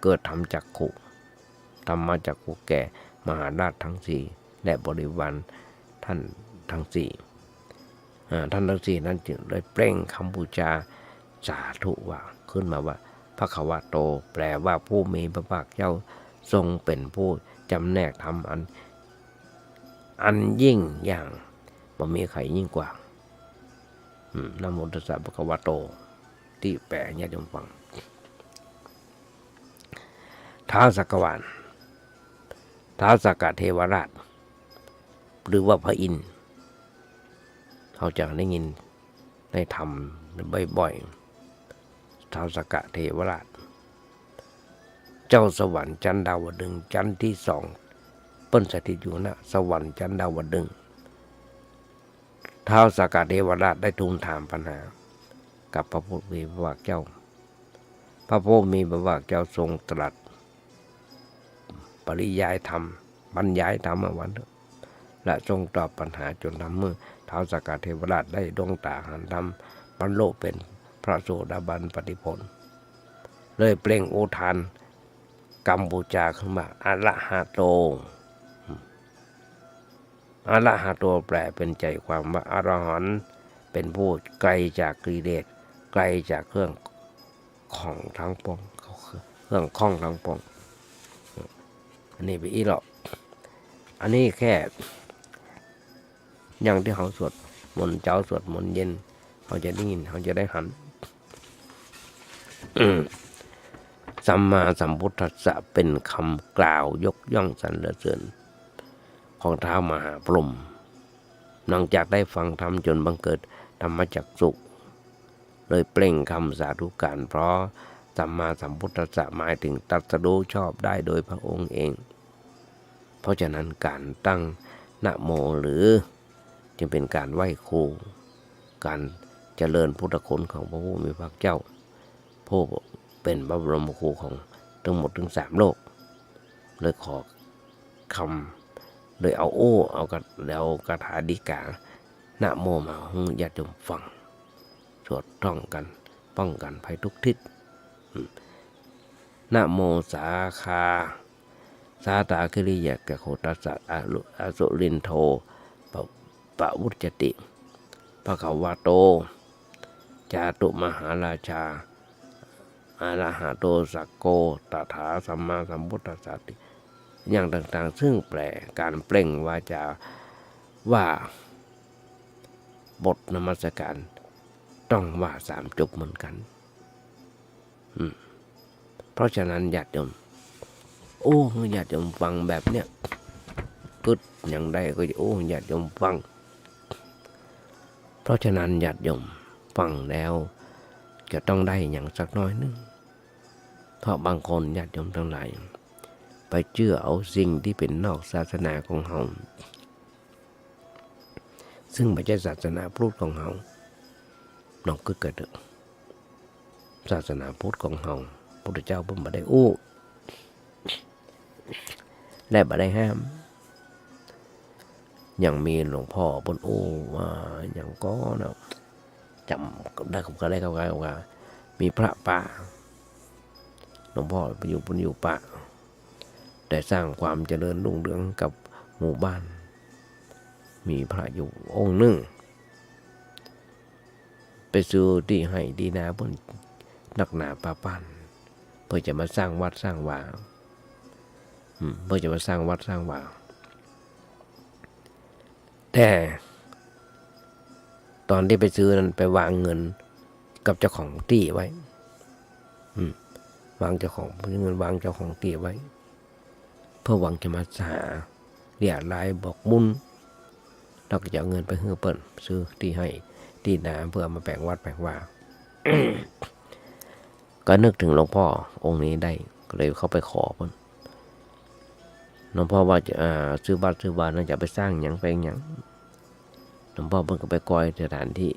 เกิดธรรมจักขุธรรมจักขุแก่มหาราชทั้งสี่และบริวารท่านทั้งสี่ท่านทั้งสี่นั้นจึงได้เปล่งคำบูชาสาธุว่าขึ้นมาว่าพระขวโตแปลว่าผู้มีพระภาคเจ้าทรงเป็นผู้จำแนกธรรมอันยิ่งอย่างบ่มีใครยิ่งกว่านะโมตัสสะภะคะวะโตที่แปลญาติโยมฟังท้าวสักกวาลท้าวสักกะเทวราชหรือว่าพระอินทร์เขาจะได้ยินได้ทำบ่อยๆท้าวสักกะเทวราชเจ้าสวรรค์ชั้นดาวดึงส์ชั้นที่สองเปิ้นสถิตอยู่ณสวรรค์ชั้นดาวดึงส์ท้าวสักกะเทวราชได้ทูลถามปัญหากับพระผู้มีพระภาคเจ้าพระผู้มีพระภาคเจ้าทรงตรัสปริยายธรรมบรรยายธรรมวันและทรงตอบปัญหาจนทำเมื่อท้าวสักกะเทวราชได้ดวงตาหันธรรมบรรลุเป็นพระโสดาบันปฏิผลเลยเปล่งอุทานกัมพูชาขึ้นมาอะระหะโตอะระหะโตแปลเป็นใจความว่าอรหันต์เป็นผู้ไกลจากกิเลสไกลจากเครื่องของทั้งปวงเครื่องข้องทั้งปวงอันนี้ไปอีหรอกอันนี้แค่อย่างที่เขาสวดมนต์เช้าสวดมนต์เย็นเขาจะได้ยินเขาจะได้หันสัมมาสัมพุทธัสสะเป็นคำกล่าวยกย่องสรรเสริญของท้าวมหาพรหมหลังจากได้ฟังธรรมจนบังเกิดธรรมจักสุเลยเปล่งคำสาธุการเพราะสัมมาสัมพุทธัสสะหมายถึงตรัสรู้ชอบได้โดยพระองค์เองเพราะฉะนั้นการตั้งนะโมหรือจึงเป็นการไหว้ครูการเจริญพุทธคุณของพระผู้มีพระเจ้าผู้เป็นพระบรมครูของทั้งหมดถึงสามโลกเลยขอคำเลยเอาคาถาดีกานะโมมาให้ญาติโยมฟังสวดท่องกันป้องกันภัยทุกทิศนะโมสาคาสาตาคิริยะกะโคตัสสะอสุรินโทปะวุจติภะคะวะโตจาตุมหาราชาอะระหะโตสักโกตถาสัมมาสัมพุทธัสสะอย่างต่างๆซึ่งแปลการเปล่งวาจาว่าบทนมัสการต้องว่าสามจบเหมือนกันเพราะฉะนั้นญาติโยมญาติโยมฟังแบบเนี้ยกึดอย่างใดก็จะญาติโยมฟังเพราะฉะนั้นญาติโยมฟังแล้วจะต้องได้อย่างสักน้อยนึงเพราะบางคนญาติโยมทั้งหลายไปเชื่อเอาสิ่งที่เป็นนอกศาสนาของเฮาซึ่งไม่ใช่ศาสนาพุทธของเฮาน้องก็เกิดศาสนาพุทธของเฮาพระพุทธเจ้าเพิ่นบ่ได้และบ่ได้ห้ามยังมีหลวงพ่อเพิ่นว่าอย่างก็เนาะจำได้ก็ได้ว่ามีพระป่า ลวงพ่อไปอยู่บนอยู่ป่าแต่สร้างความเจริญรุ่งเรืองกับหมู่บ้านมีพระอยู่องค์หนึ่งไปซื้อที่ให้ดีนาบนนักหนาป่าปันเพื่อจะมาสร้างวัดสร้างวาเพื่อจะมาสร้างวัดสร้างวาแต่ตอนที่ไปซื้อนั้นไปวางเงินกับเจ้าของที่ไว้วางเจ้าของเงินวางเจ้าของที่ไว้เพื่อหวังจะมาหาเรียรายบอกมุนเราก็จะเอาเงินไปให้เปิ้นซื้อที่ให้ที่นาเพื่อมาแปลงวัดแปลงว่า ก็นึกถึงหลวงพ่อองค์นี้ได้ก็เลยเข้าไปขอเพิ่นหลวงพ่อว่าจะซื้อบ้านซื้อบ้านน่าจะไปสร้างหยังไปหยังหลวงพ่อเพิ่นก็ไปกอยสถานที่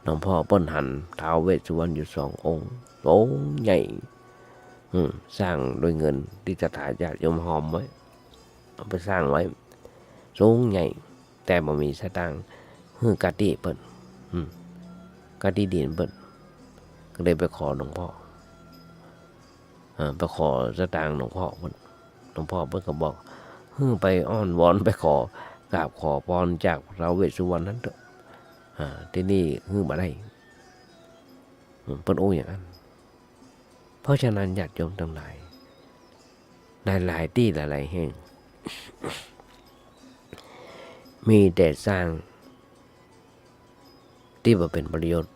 หลวงพ่อเปิ้นหันท้าวเวสสุวรรณอยู่2 องค์ใหญ่สร้างโดยเงินที่ศรัทธาญาติโยมหอมไว้เอาไปสร้างไว้สูงใหญ่แต่บ่มีสตางค์กะติเปิ้นกะติดินเปิ้นก็เลยไปขอหลวงพ่อไปขอสตางค์หลวงพ่อเพิ่นหลวงพ่อเพิ่นก็บอกไปอ้อนวอนไปขอกราบขอพรจากท้าวเวสสุวรรณนั้นเถอะที่นี่บ่ได้เพิ่นโอ้อย่างนั้นเพราะฉะนั้นญาติโยมทั้งหลายหลายที่หลายแห่งมีแต่สร้างที่บ่เป็นประโยชน์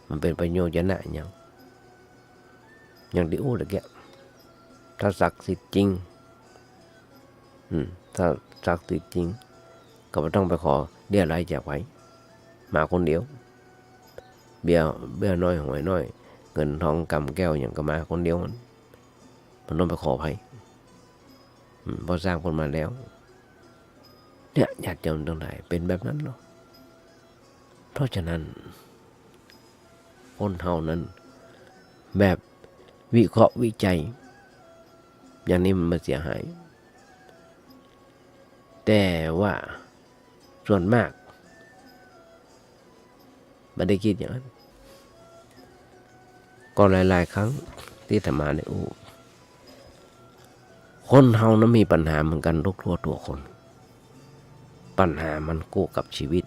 มันเป็นประโยชน์นะอย่างที่อู้ตะเกียถ้าศักดิ์สิทธิ์จริงถ้าศักดิ์สิทธิ์จริงก็ไม่ต้องไปขอเดี๋ยวไรจากไว้มาคนเดียวเบี้ยน้อยหวยน้อยเงินทองกำแก้วอย่างก็มาคนเดียวมันต้องไปขอไผพอสร้างคนมาแล้วเนี่ยญาติโยมทั้งหลายเป็นแบบนั้นเนาะเพราะฉะนั้นคนเฮานั้นแบบวิเคราะห์วิจัยอย่างนี้มันเสียหายแต่ว่าส่วนมากไม่ได้คิดอย่างนั้นก็หลายๆครั้งที่ทำมาในคนเฮานั้นมีปัญหาเหมือนกันทุกตัวคนปัญหามันกู้กับชีวิต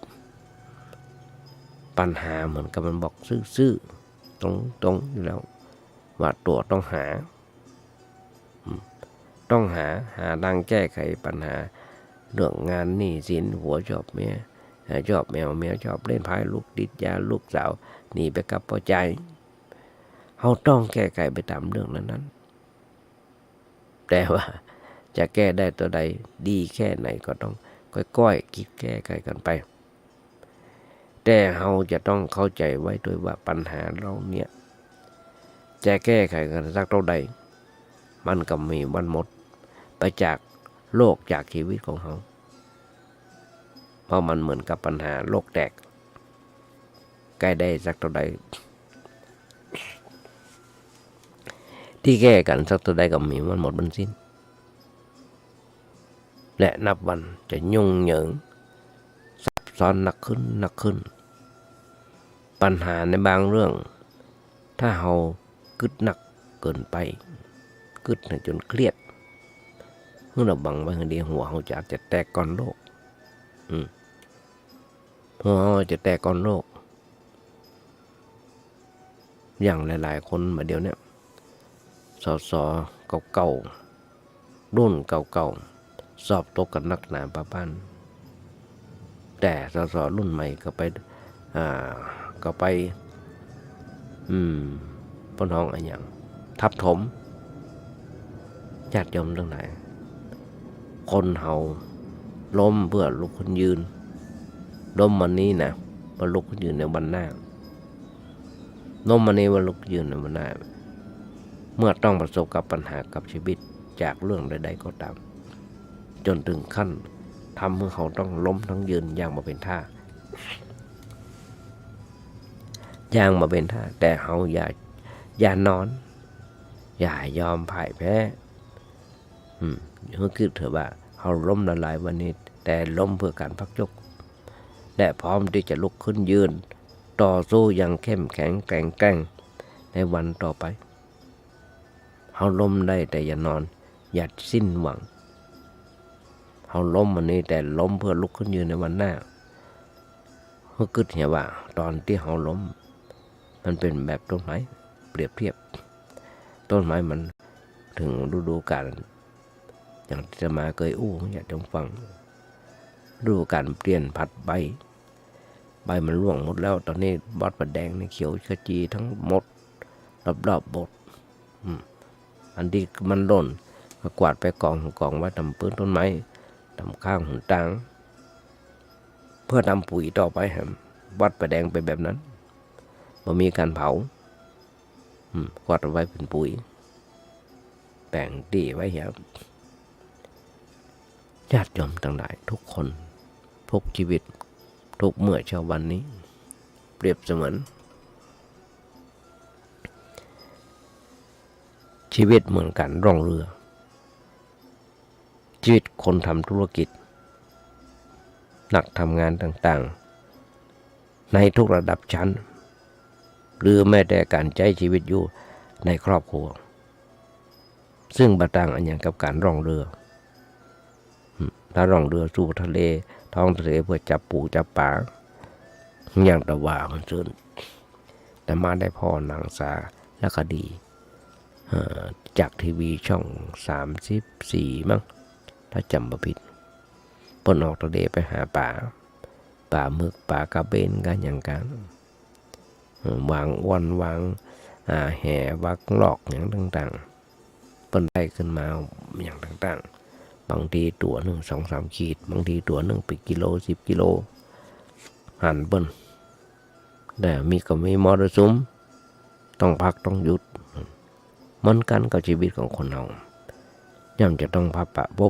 ปัญหาเหมือนกับมันบอกซื่อๆตรงอยู่แล้วว่าตัวต้องหาทางแก้ไขปัญหาเรื่องงานหนี้สินหัวชอบเมียชอบแมวชอบเล่นไพ่ลูกติดยาลูกสาวหนีไปกับพ่อใจเขาต้องแก้ไขไปตามเรื่องนั้นแต่ว่าจะแก้ได้ตัวใดดีแค่ไหนก็ต้องค่อยๆคิดแก้ไขกันไปแต่เราจะต้องเข้าใจไว้ด้วยว่าปัญหาเราเนี่ยจะแก้ไขกันสักเท่าใดมันก็มีวันหมดไปจากโลกจากชีวิตของเขาเพราะมันเหมือนกับปัญหาโลกแตกใกล้ได้สักเท่าใดที่แก้กันสักเท่าใดก็มีวันหมดมันสิ้นและนับวันจะยุ่งเหยิงซับซ้อนหนักขึ้นปัญหาในบางเรื่องถ้าเรากึดหนักเกินไปกึดจนเครียดเมื่อเราบังไว้คนเดียวหัวเราจะแตกก่อนโลกหัวเราจะแตกก่อนโลกอย่างหลายๆคนมาเดี๋ยวนี้สเก่ารุ่นเก่าสอบตกกันนักหนาป้าปั้นแต่สรุ่นใหม่ก็ไปป้นห้องอะไรอย่างทับถมญาติโยมทั้งหลายคนเฮาล้มเพื่อลุกขึ้นยืนล้มวันนี้นะมาลุกขึ้นยืนในวันหน้าล้มวันนี้มาลุกยืนในวันหน้าเมื่อต้องประสบกับปัญหากับชีวิตจากเรื่องใดๆก็ตามจนถึงขั้นทำให้เขาต้องล้มทั้งยืนอย่างมาเป็นท่าอย่างมาเป็นท่าแต่เขาอย่านอนอย่ายอมพ่ายแพ้เขาคิดเถอะว่าเขาล้มละลายวันนี้แต่ล้มเพื่อการพักยกและพร้อมที่จะลุกขึ้นยืนต่อสู้อย่างเข้มแข็งแกร่งในวันต่อไป เฮาล้มได้แต่อย่านอนอย่าสิ้นหวังเฮาล้มวันนี้แต่ล้มเพื่อลุกขึ้นยืนในวันหน้าเฮาคิดเห็นว่าตอนที่เฮาล้มมันเป็นแบบต้นไม้เปรียบเทียบต้นไม้มันถึงฤดูกาลอย่างที่จะมาเคยอยากจะฟังฤดูกาลเปลี่ยนผัดใบมันร่วงหมดแล้วตอนนี้บอดประแดงในเขียวขจีทั้งหมดรอบๆบทอันที่มันหล่นก็กวาดไปกองไว้ทำพื้นต้นไม้ทำข้างหนทางเพื่อทำปุ๋ยต่อไปครับบอดประแดงเป็นแบบนั้นบ่มีการเผากวาดเอาไว้เป็นปุ๋ยแบ่งดีไว้ครับญาติโยมทั้งหลายทุกคนพกชีวิตทุกเมื่อเช้าวันนี้เปรียบเสมือนชีวิตเหมือนกันร่องเรือชีวิตคนทำธุรกิจนักทำงานต่างๆในทุกระดับชั้นหรือแม้แต่การใช้ชีวิตอยู่ในครอบครัวซึ่งบ่ต่างอันอย่างกับการร่องเรือถ้าร่องเรือสู่ทะเลท้องทะเลเพื่อจับปูจับปลาอย่างตะว่าคนส่วนแต่มาได้พ่อนางสาและคดีจากทีวีช่อง34มั้งถ้าจำไม่ผิดปนออกทะเลไปหาปลาหมึกปลากระเบนกันอย่างกันวางอ้วนวางแห่วักหลอกอย่างต่างๆปนได้ขึ้นมาอย่างต่างๆบางทีตัวหนึ่ง2-3 ขีดบางทีตัวหนึ่งเป็นกิโล10 กิโลหันเปิ้นแต่มีมรสุมต้องพักต้องหยุดมันกันกับชีวิตของคนเราย่อมจะต้องพบ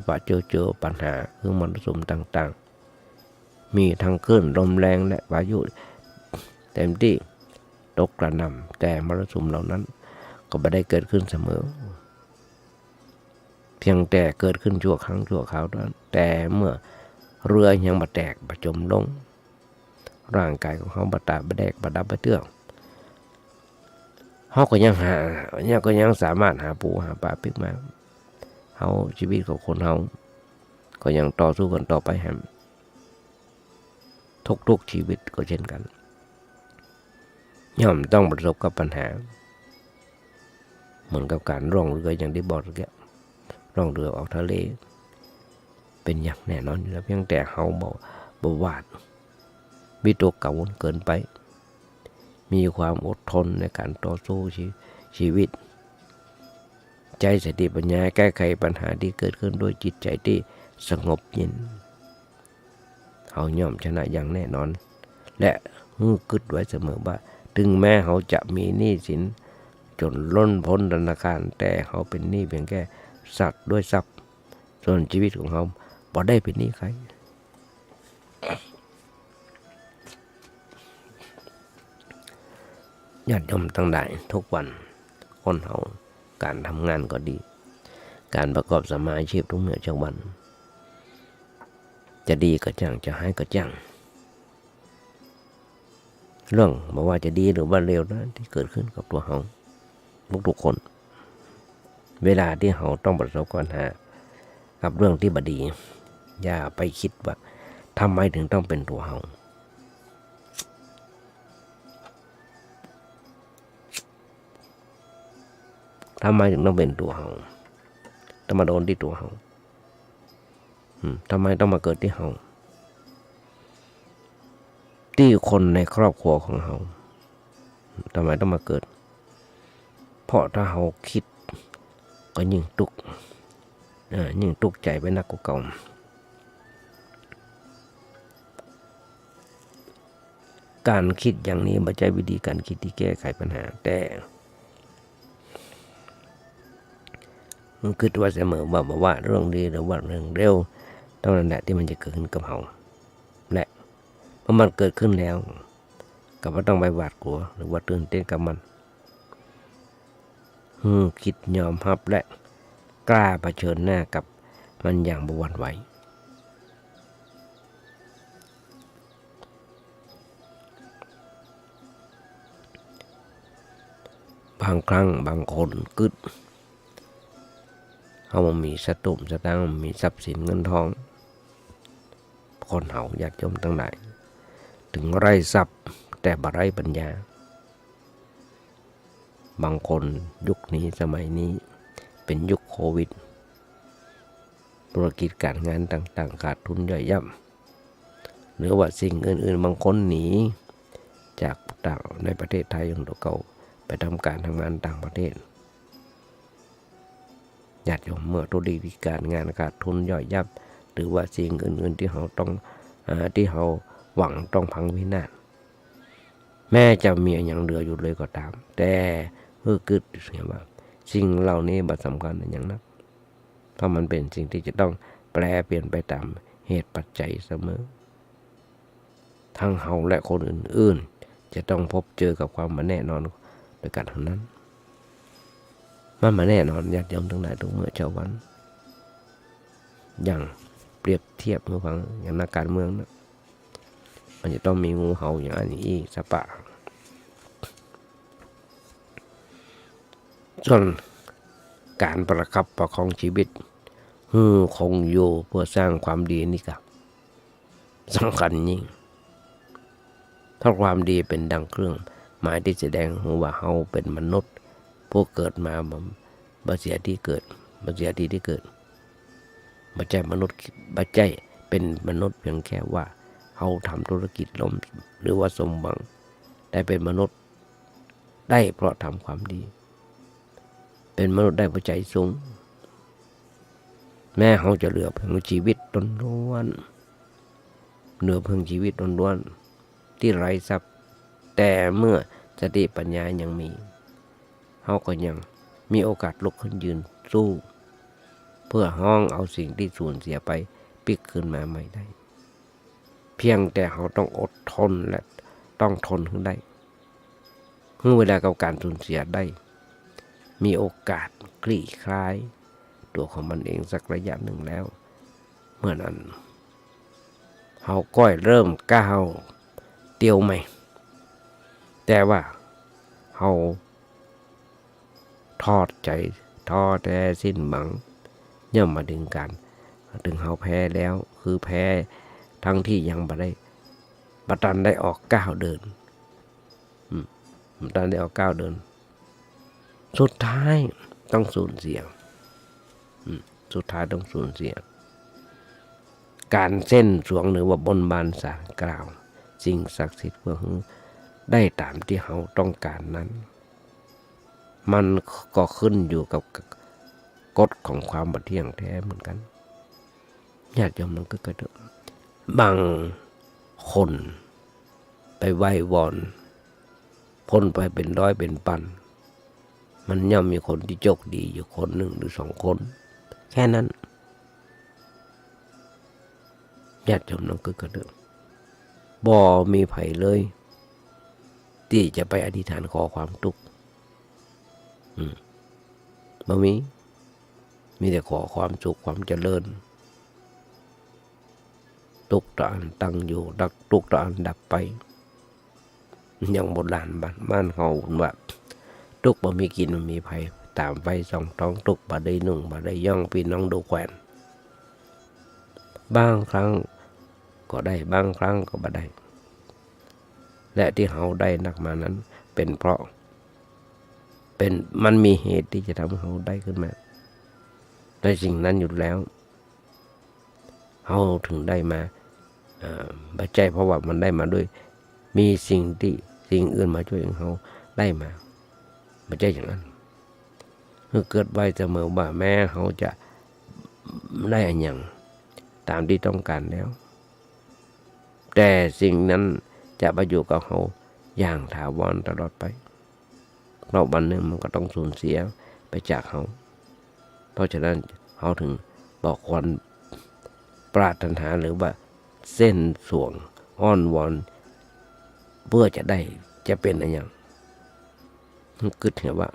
ปะเจอปัญหาคือมรสุมต่างๆมีทั้งคลื่นลมแรงและพายุเต็มที่ตกกระหน่ำแต่มรสุมเหล่านั้นก็ไม่ได้เกิดขึ้นเสมอเพียงแต่เกิดขึ้นชั่วครั้งชั่วคราวนั้นแต่เมื่อเรือยังบาแตกบาจมลงร่างกายของเขาบาตาบาแดกบาดับบาเตื้องเขาก็ยังสามารถหาปูหาปลาปิกมาเขาชีวิตของคนเขาก็ยังต่อสู้กันต่อไปแฮมทุกชีวิตก็เช่นกันย่อมต้องประสบกับปัญหาเหมือนกับการร่องเรืออย่างที่บอกเมื่อกี้ร่องเรือออกทะเลเป็นอย่างแน่นอนอยู่แล้วเพียงแต่เขาบ่หวาดวิตกกังวลเกินไปมีความอดทนในการต่อสู้ชีวิตใจสติปัญญาแก้ไขปัญหาที่เกิดขึ้นด้วยจิตใจที่สงบเย็นเขาย่อมชนะอย่างแน่นอนและคิดไว้เสมอว่าถึงแม้เขาจะมีหนี้สินจนล้นพ้นธนาคารแต่เขาเป็นหนี้เพียงแค่สัตว์ด้วยทรัพย์ส่วนชีวิตของเขาบ่ได้เป็นหนี้ใครญาติโยมทั้งหลายทุกวันคนเขาการทำงานก็ดีการประกอบสมาชีพทุกเมื่อช่วงวันจะดีก็จังจะให้ก็จังเรื่องบอกว่าจะดีหรือว่าเลวนะที่เกิดขึ้นกับตัวเขาทุกคนเวลาที่เขาต้องประสบปัญหากับเรื่องที่บดีอย่าไปคิดว่าทำไมถึงต้องเป็นตัวเขาทำไมถึงต้องเป็นตัวเขาต้องมาโดนที่ตัวเขาทำไมต้องมาเกิดที่เขาที่คนในครอบครัวของเขาทำไมต้องมาเกิดเพราะถ้าเขาคิดก็ยิ่งตุกใจไปนักกว่าเก่าการคิดอย่างนี้ไม่ใช่วิธีการคิดที่แก้ไขปัญหาแต่มันคิดว่าเสมอว่าเรื่องดีหรือว่าเรื่องเร็วเท่านั้นแหละที่มันจะเกิดขึ้นกับเขาและเมื่อมันเกิดขึ้นแล้วก็ไม่ต้องไปหวาดกลัวหรือว่าตื่นเต้นกับมันคิดยอมรับและกล้าเผชิญหน้ากับมันอย่างบ่หวั่นไหวบางครั้งบางคนกึด เขาบ่มีสตุ้มสตางค์มีทรัพย์สินเงินทองคนเฮาญาติโยมทั้งหลายถึงไร้ทรัพย์แต่บ่ไร้ปัญญาบางคนยุคนี้สมัยนี้เป็นยุคโควิดธุรกิจการงานต่างๆขาดทุนย่อยยับหรือว่าสิ่งอื่นๆบางคนหนีจากต่างในประเทศไทยของตัวเก่าไปทำงานต่างประเทศญาติโยมเมื่อธุรกิจการงานขาดทุนย่อยยับหรือว่าสิ่งอื่นๆที่เขาต้องที่เขาหวังต้องพังพินาศแม้จะมีอย่างเหลืออยู่เลยก็ตามแต่กึดเห็นว่าสิ่งเหล่านี้บ่สำคัญอย่างนักเพราะมันเป็นสิ่งที่จะต้องแปรเปลี่ยนไปตามเหตุปัจจัยเสมอทั้งเฮาและคนอื่นๆจะต้องพบเจอกับความไม่แน่นอนด้วยกันทั้งนั้นมันมาแน่นอนญาติโยมทั้งหลายทุกเมื่อเช้าวันอย่างเปรียบเทียบเมื่อฟังอย่างนักการเมืองนะมันจะต้องมีงูเห่าอย่างอันนี้สปะส่วนการประคับประคองชีวิตคงอยู่เพื่อสร้างความดีนี่ครับสำคัญยิ่งถ้าความดีเป็นดังเครื่องหมายที่แสดงว่าเฮาเป็นมนุษย์ผู้เกิดมาบ่เสียที่เกิดบ่เสียที่ที่เกิดบ่ใช่มนุษย์บ่ใช่เป็นมนุษย์เพียงแค่ว่าเฮาทำธุรกิจล้มหรือว่าสมหวังได้เป็นมนุษย์ได้เพราะทำความดีเป็นมนุษย์ได้ปัจจัยสูงแม้เขาจะเหลือเพียงชีวิตล้วนๆเหลือเพียงชีวิตล้วนๆที่ไร้ทรัพย์แต่เมื่อสติปัญญายังมีเขาก็ยังมีโอกาสลุกขึ้นยืนสู้เพื่อห้องเอาสิ่งที่สูญเสียไปปิกขึ้นมาใหม่ได้เพียงแต่เขาต้องอดทนและต้องทนขึ้นได้เมื่อเวลากับการสูญเสียได้มีโอกาสคลี่คลายตัวของมันเองสักระยะหนึ่งแล้วเมื่อนั้นเขาก็เริ่มก้าวเตียวใหม่แต่ว่าเขาทอดใจท้อแท้สิ้นหวังย่อมมาถึงเขาแพ้แล้วคือแพ้ทั้งที่ยังบัตันได้ออกก้าวเดินบัตันได้ออกก้าวเดินสุดท้ายต้องสูญเสียสุดท้ายต้องสูญเสียการเส้นสวงหรือว่าบนบานศาลกล่าวสิ่งศักดิ์สิทธิ์เพื่อได้ตามที่เขาต้องการนั้นมันก็ขึ้นอยู่กับกฎของความบัดเที่ยงแท้เหมือนกันญาติโยมมันก็เกิดบางคนไปไหว้วอนพ้นไปเป็นร้อยเป็นพันมันย่อมมีคนที่โชคดีอยู่คนหนึ่งหรือสองคนแค่นั้นญาติโยมนั่นก็เกิดบ่มีไผเลยที่จะไปอธิษฐานขอความทุกข์บ่มีแต่ขอความสุขความเจริญทุกข์ตอันตั้งอยู่ทุกข์ตอันดับไปอย่างโบราณบ้านเขาว่าทุกข์บ่มีกินบ่มีไผตามไฟส่องท้องทุกข์บ่ได้นุ่งบ่ได้ย่องพี่น้องดูแขวนบางครั้งก็ได้บางครั้งก็บ่ได้และที่เขาได้นักมานั้นเป็นเพราะมันมีเหตุที่จะทำให้เขาได้ขึ้นมาได้สิ่งนั้นอยู่แล้วเขาถึงได้มาปัจจัยเพราะว่ามันได้มาด้วยมีสิ่งอื่นมาช่วยเขาได้มาไม่ใช่อย่างนั้นเกิดไว้เสมอว่าแม้เขาจะได้อย่างตามที่ต้องการแล้วแต่สิ่งนั้นจะมาอยู่กับเขาอย่างถาวรตลอดไปเพราะวันหนึ่งมันก็ต้องสูญเสียไปจากเขาเพราะฉะนั้นเขาถึงบอกควรปรารถนาหรือว่าเส้นสวงอ้อนวอนเพื่อจะเป็นอะไรอย่างคิดเห็นว่า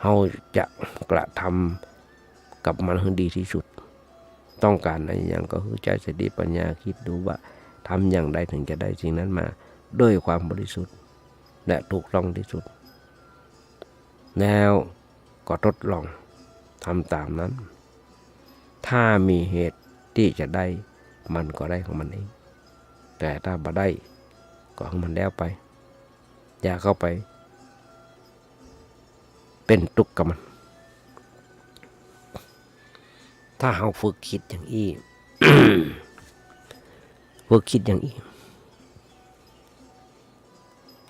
เขาจะกระทำกับมันให้ดีที่สุดต้องการอะไรอย่างก็คือใจสติปัญญาคิดดูว่าทำอย่างใดถึงจะได้สิ่งนั้นมาด้วยความบริสุทธิ์และถูกต้องที่สุดแล้วก็ทดลอง ทำตามนั้นถ้ามีเหตุที่จะได้มันก็ได้ของมันเองแต่ถ้าบ่ได้ก็ของมันแล้วไปอย่าเข้าไปเป็นทุกข์กับมันถ้าเราฝึกคิดอย่างอี้ ฝึกคิดอย่างอี้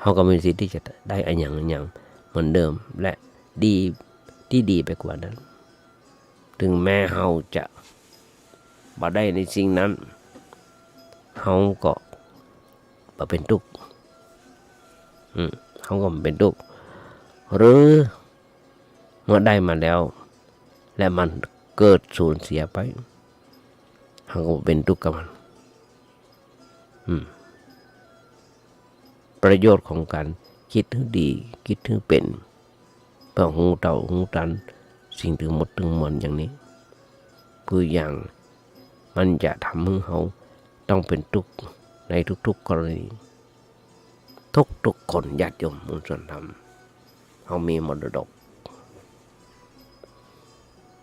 เราก็มีสิทธิ์ที่จะได้อันอย่างเหมือนเดิมและดีที่ดีไปกว่านั้นถึงแม้เราจะบ่ได้ในสิ่งนั้นเราก็บ่เป็นทุกข์เขาก็เป็นทุกข์หรือเมื่อได้มาแล้วและมันเกิดสูญเสียไปเขาก็เป็นทุกข์กับมันประโยชน์ของการคิดถึงดีคิดถึงเป็นเพื่อหูเต่าหูตันสิ่งถึงหมดถึงมวลอย่างนี้คืออย่างมันจะทำให้เขาต้องเป็นทุกข์ในทุกๆกรณีทุกคนญาติโยมมุสลิมธรรมเขามีมรดก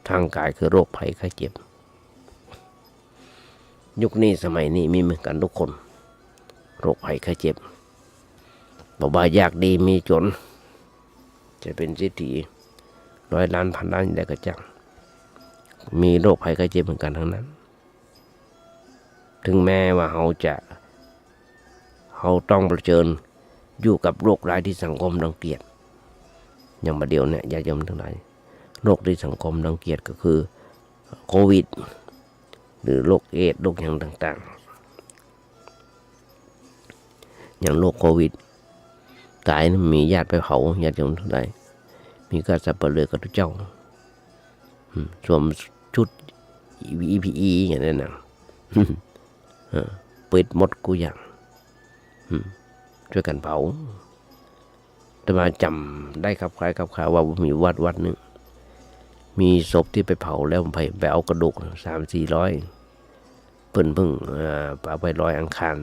ทางกายคือโรคภัยไข้เจ็บยุคนี้สมัยนี้มีเหมือนกันทุกคนโรคภัยไข้เจ็บบอกว่ายากดีมีจนจะเป็นเศรษฐี100 ล้านพันล้านได้ก็จังมีโรคภัยไข้เจ็บเหมือนกันทั้งนั้นถึงแม้ว่าเขาต้องเผชิญอยู่กับโรคร้ายที่สังคมรังเกียจอย่างมาเดียวเนี่ยญาติโยมทั้งหลายโรคที่สังคมรังเกียจก็คือโควิดหรือโรคเอดส์โรคอย่างต่างๆอย่างโรคโควิดตายมีญาติไปเผาญาติโยมทั้งหลายมีการสับเปลือกับทุกเจ้าสวมชุด EPE อย่างนั้นนะปิดหมดกูอย่างช่วยกันเผาแต่มาจำได้ครับคล้ายครับข่าวว่ามีวัดหนึ่งมีศพที่ไปเผาแล้วไปเอากระดูก 300-400เพิ่งเอาไปลอยอังคาร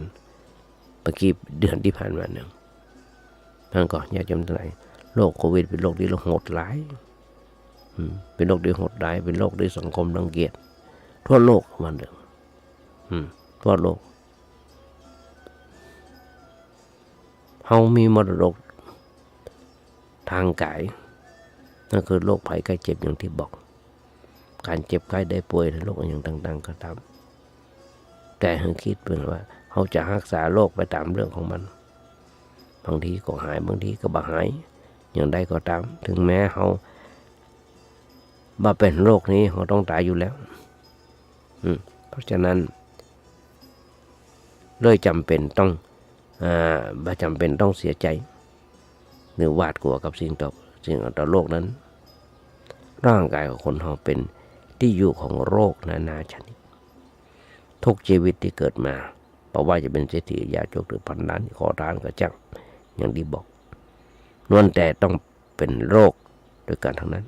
เมื่อกี้เดือนที่ผ่านมาเนี่ยท่านก็อยากจำตัวไหนโรคโควิดเป็นโรคที่โหดร้ายเป็นโรคที่โหดร้ายเป็นโรคที่สังคมรังเกียจทั่วโลกมันเดิมทั่วโลกเขามีมรดกทางกายนั่นคือโรคภัยไข้เจ็บอย่างที่บอกการเจ็บไข้ได้ป่วยโรคอย่างต่างๆก็ตามแต่ให้คิดเพื่อว่าเขาจะรักษาโรคไปตามเรื่องของมันบางทีก็หายบางทีก็บ่หายอย่างใดก็ตามถึงแม้เขามาเป็นโรคนี้เขาต้องตายอยู่แล้วเพราะฉะนั้นเลยจำเป็นต้องจำเป็นต้องเสียใจหรือหวาดกลัวกับสิ่งต่อโรคนั้นร่างกายของคนเราเป็นที่อยู่ของโรคนานาชนิดทุกชีวิตที่เกิดมาเพราะว่าจะเป็นเศรษฐียาจกหรือพันล้านขอทานก็จังอย่างที่บอกล้วนแต่ต้องเป็นโรคด้วยกันทั้งนั้น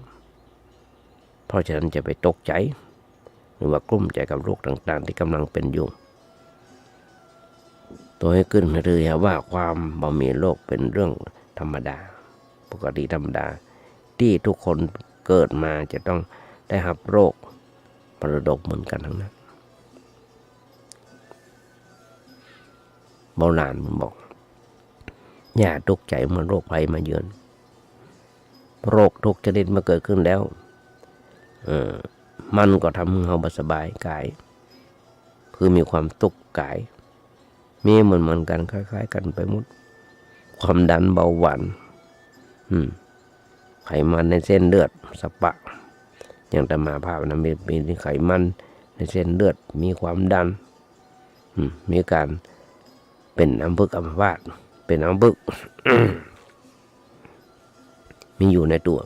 เพราะฉะนั้นจะไปตกใจหรือว่ากลุ้มใจกับโรคต่างๆที่กำลังเป็นอยู่ตัวให้ขึ้นเรือว่าความบ่มีโรคเป็นเรื่องธรรมดาปกติธรรมดาที่ทุกคนเกิดมาจะต้องได้รับโรคมรดกเหมือนกันทั้งนั้นโบราณมันบอกอย่าตกใจเมื่อโรคภัยมาเยือนโรคทุกชนิดมาเกิดขึ้นแล้วมันก็ทำให้เราบ่สบายกายคือมีความทุกข์กายมีเหมือนกันคล้ายๆกันไปหมดความดันเบาหวานไขมันในเส้นเลือดสปะอย่างตมาภาพนะมีไขมันในเส้นเลือดมีความดันมีการเป็นอัมพฤกษ์อัมพาตเป็นอัมพฤกษ์ มีอยู่ในตัว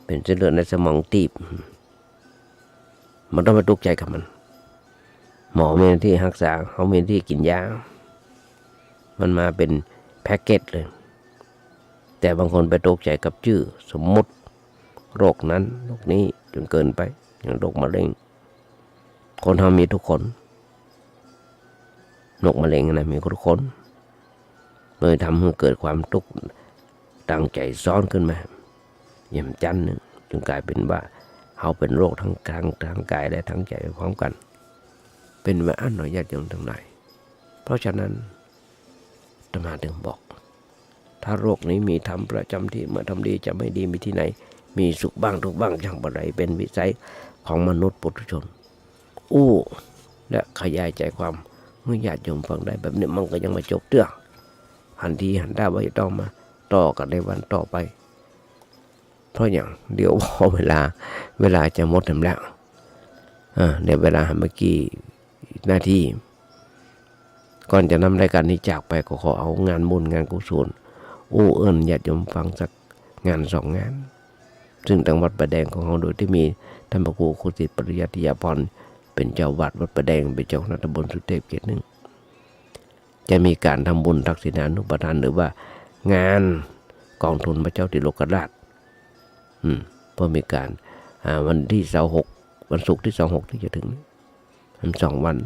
เป็นเส้นเลือดในสมองตีบมันต้องไปตกใจกับมันหมอมีหน้าที่รักษาเขามีหน้าที่กินยามันมาเป็นแพ็กเกจเลยแต่บางคนไปตกใจกับชื่อสมมุติโรคนั้นโรคนี้จนเกินไปอย่างโรคมะเร็งคนเรามีทุกคนโรคมะเร็งนะมีทุกคนเลยทำให้เกิดความทุกข์ตั้งใจซ้อนขึ้นมาเยี่ยมจันหนึ่ง จึงกลายเป็นว่าเขาเป็นโรคทั้งกายและทั้งใจพร้อมกันเป็นว่าอันหน่อยญาติโยมทั้งหลายเพราะฉะนั้นอาตมาถึงบอกถ้าโรคนี้มีทำประจำที่เมื่อทำดีจะไม่ดีมีที่ไหนมีสุขบ้างทุกข์บ้างช่างบ่ไรเป็นวิสัยของมนุษย์ปุถุชนและขยายใจความเมื่อญาติโยมฟังได้แบบนี้มันก็ยังไม่จบเรื่องหันทีหันได้ว่าจะต้องมาต่อกันในวันต่อไปเพราะอย่างเดี๋ยวพอเวลาจะหมดแล้วในเวลาเมื่อกี้หน้าที่ก่อนจะนำรายการนี้จากไปก็ขอเอางานบุญงานกุศลเอิญญาติโยมฟังสักงาน2 งานซึ่งทางวัดประแดงของเราโดยที่มีท่านพระครูโคสิตปริยัติยาภรณ์เป็นเจ้าวัดประแดงเป็นเจ้าคณะตำบลสุเทพเขต 1จะมีการทำบุญทักษิณานุปทานหรือว่างานกองทุนพระเจ้าติโลกราชเพราะมีการวันที่26วันศุกร์ที่26ที่จะถึง2 วัน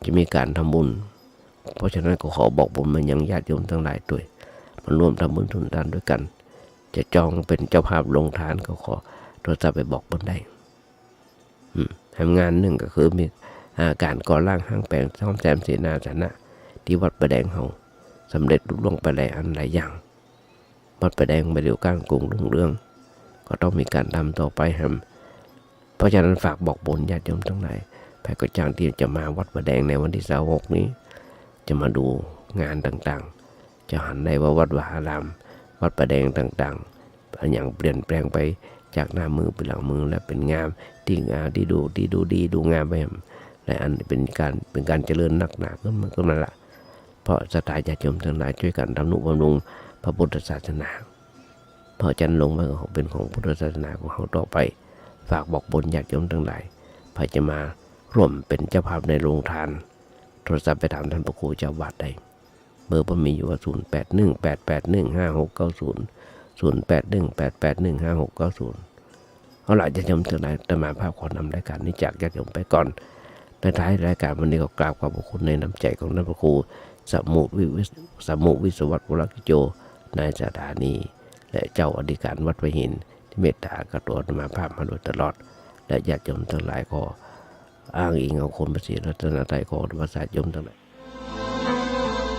จะมีการทำบุญเพราะฉะนั้นก็ขอบอกบุญมายังญาติโยมทั้งหลายด้วยมาร่วมทำบุญทุนทานด้วยกันจะจองเป็นเจ้าภาพลงทานก็ขอโทรศัพท์ไปบอกบุญได้ทำงานหนึ่งก็คือมีการก่อร่างห้างแปลงซ่อมแซมเสนาสนะที่วัดประแดงเขาสำเร็จลุล่วงไปหลายอันหลายอย่างวัดประแดงไปเดียวก้างกรุงเรื่องก็ต้องมีการทำต่อไปเพราะฉะนั้นฝากบอกบุญญาติโยมทั้งหลายแผ่ก็จ้างที่จะมาวัดประแดงในวันที่26นี้จะมาดูงานต่างๆจะหันได้ว่าวัดวาอารามวัดประแดงต่างๆอย่างเปลี่ยนแปลงไปจากหน้ามือเป็นหลังมือและเป็นงามที่ดูดีดูงามไปและอันเป็นการเจริญนักหนาขึ้นมาละเพราะศรัทธาญาติโยมทั้งหลายช่วยกันทำนุบำรุงพระพุทธศาสนาเพราะจันลงมาเป็นของพุทธศาสนาของเขาต่อไปฝากบอกบุญญาติโยมทั้งหลายพาจะมาร่วมเป็นเจ้าภาพในโรงทานโทรศัพท์ไปถามท่านพระครูเจ้าวัดได้เบอร์ผมมีอยู่ว่า0818815690 เอาล่ะญาติโยมทั้งหลายอาตมาภาพขอนำรายการนี้จากญาติโยมไปก่อนในท้ายรายการวันนี้ก็กราบขอบพระคุณในน้ำใจของท่านพระครูสมุวิศวัตรวรกิโจนายสถานีและเจ้าอธิการวัดพระหินที่เมตตากระตัวอาตมาภาพมาโดยตลอดและญาติโยมทั้งหลายก็อ้างอิงเอาคุณพระศรีรัตนตรัยของพระศาสดาโยมทั้งหลาย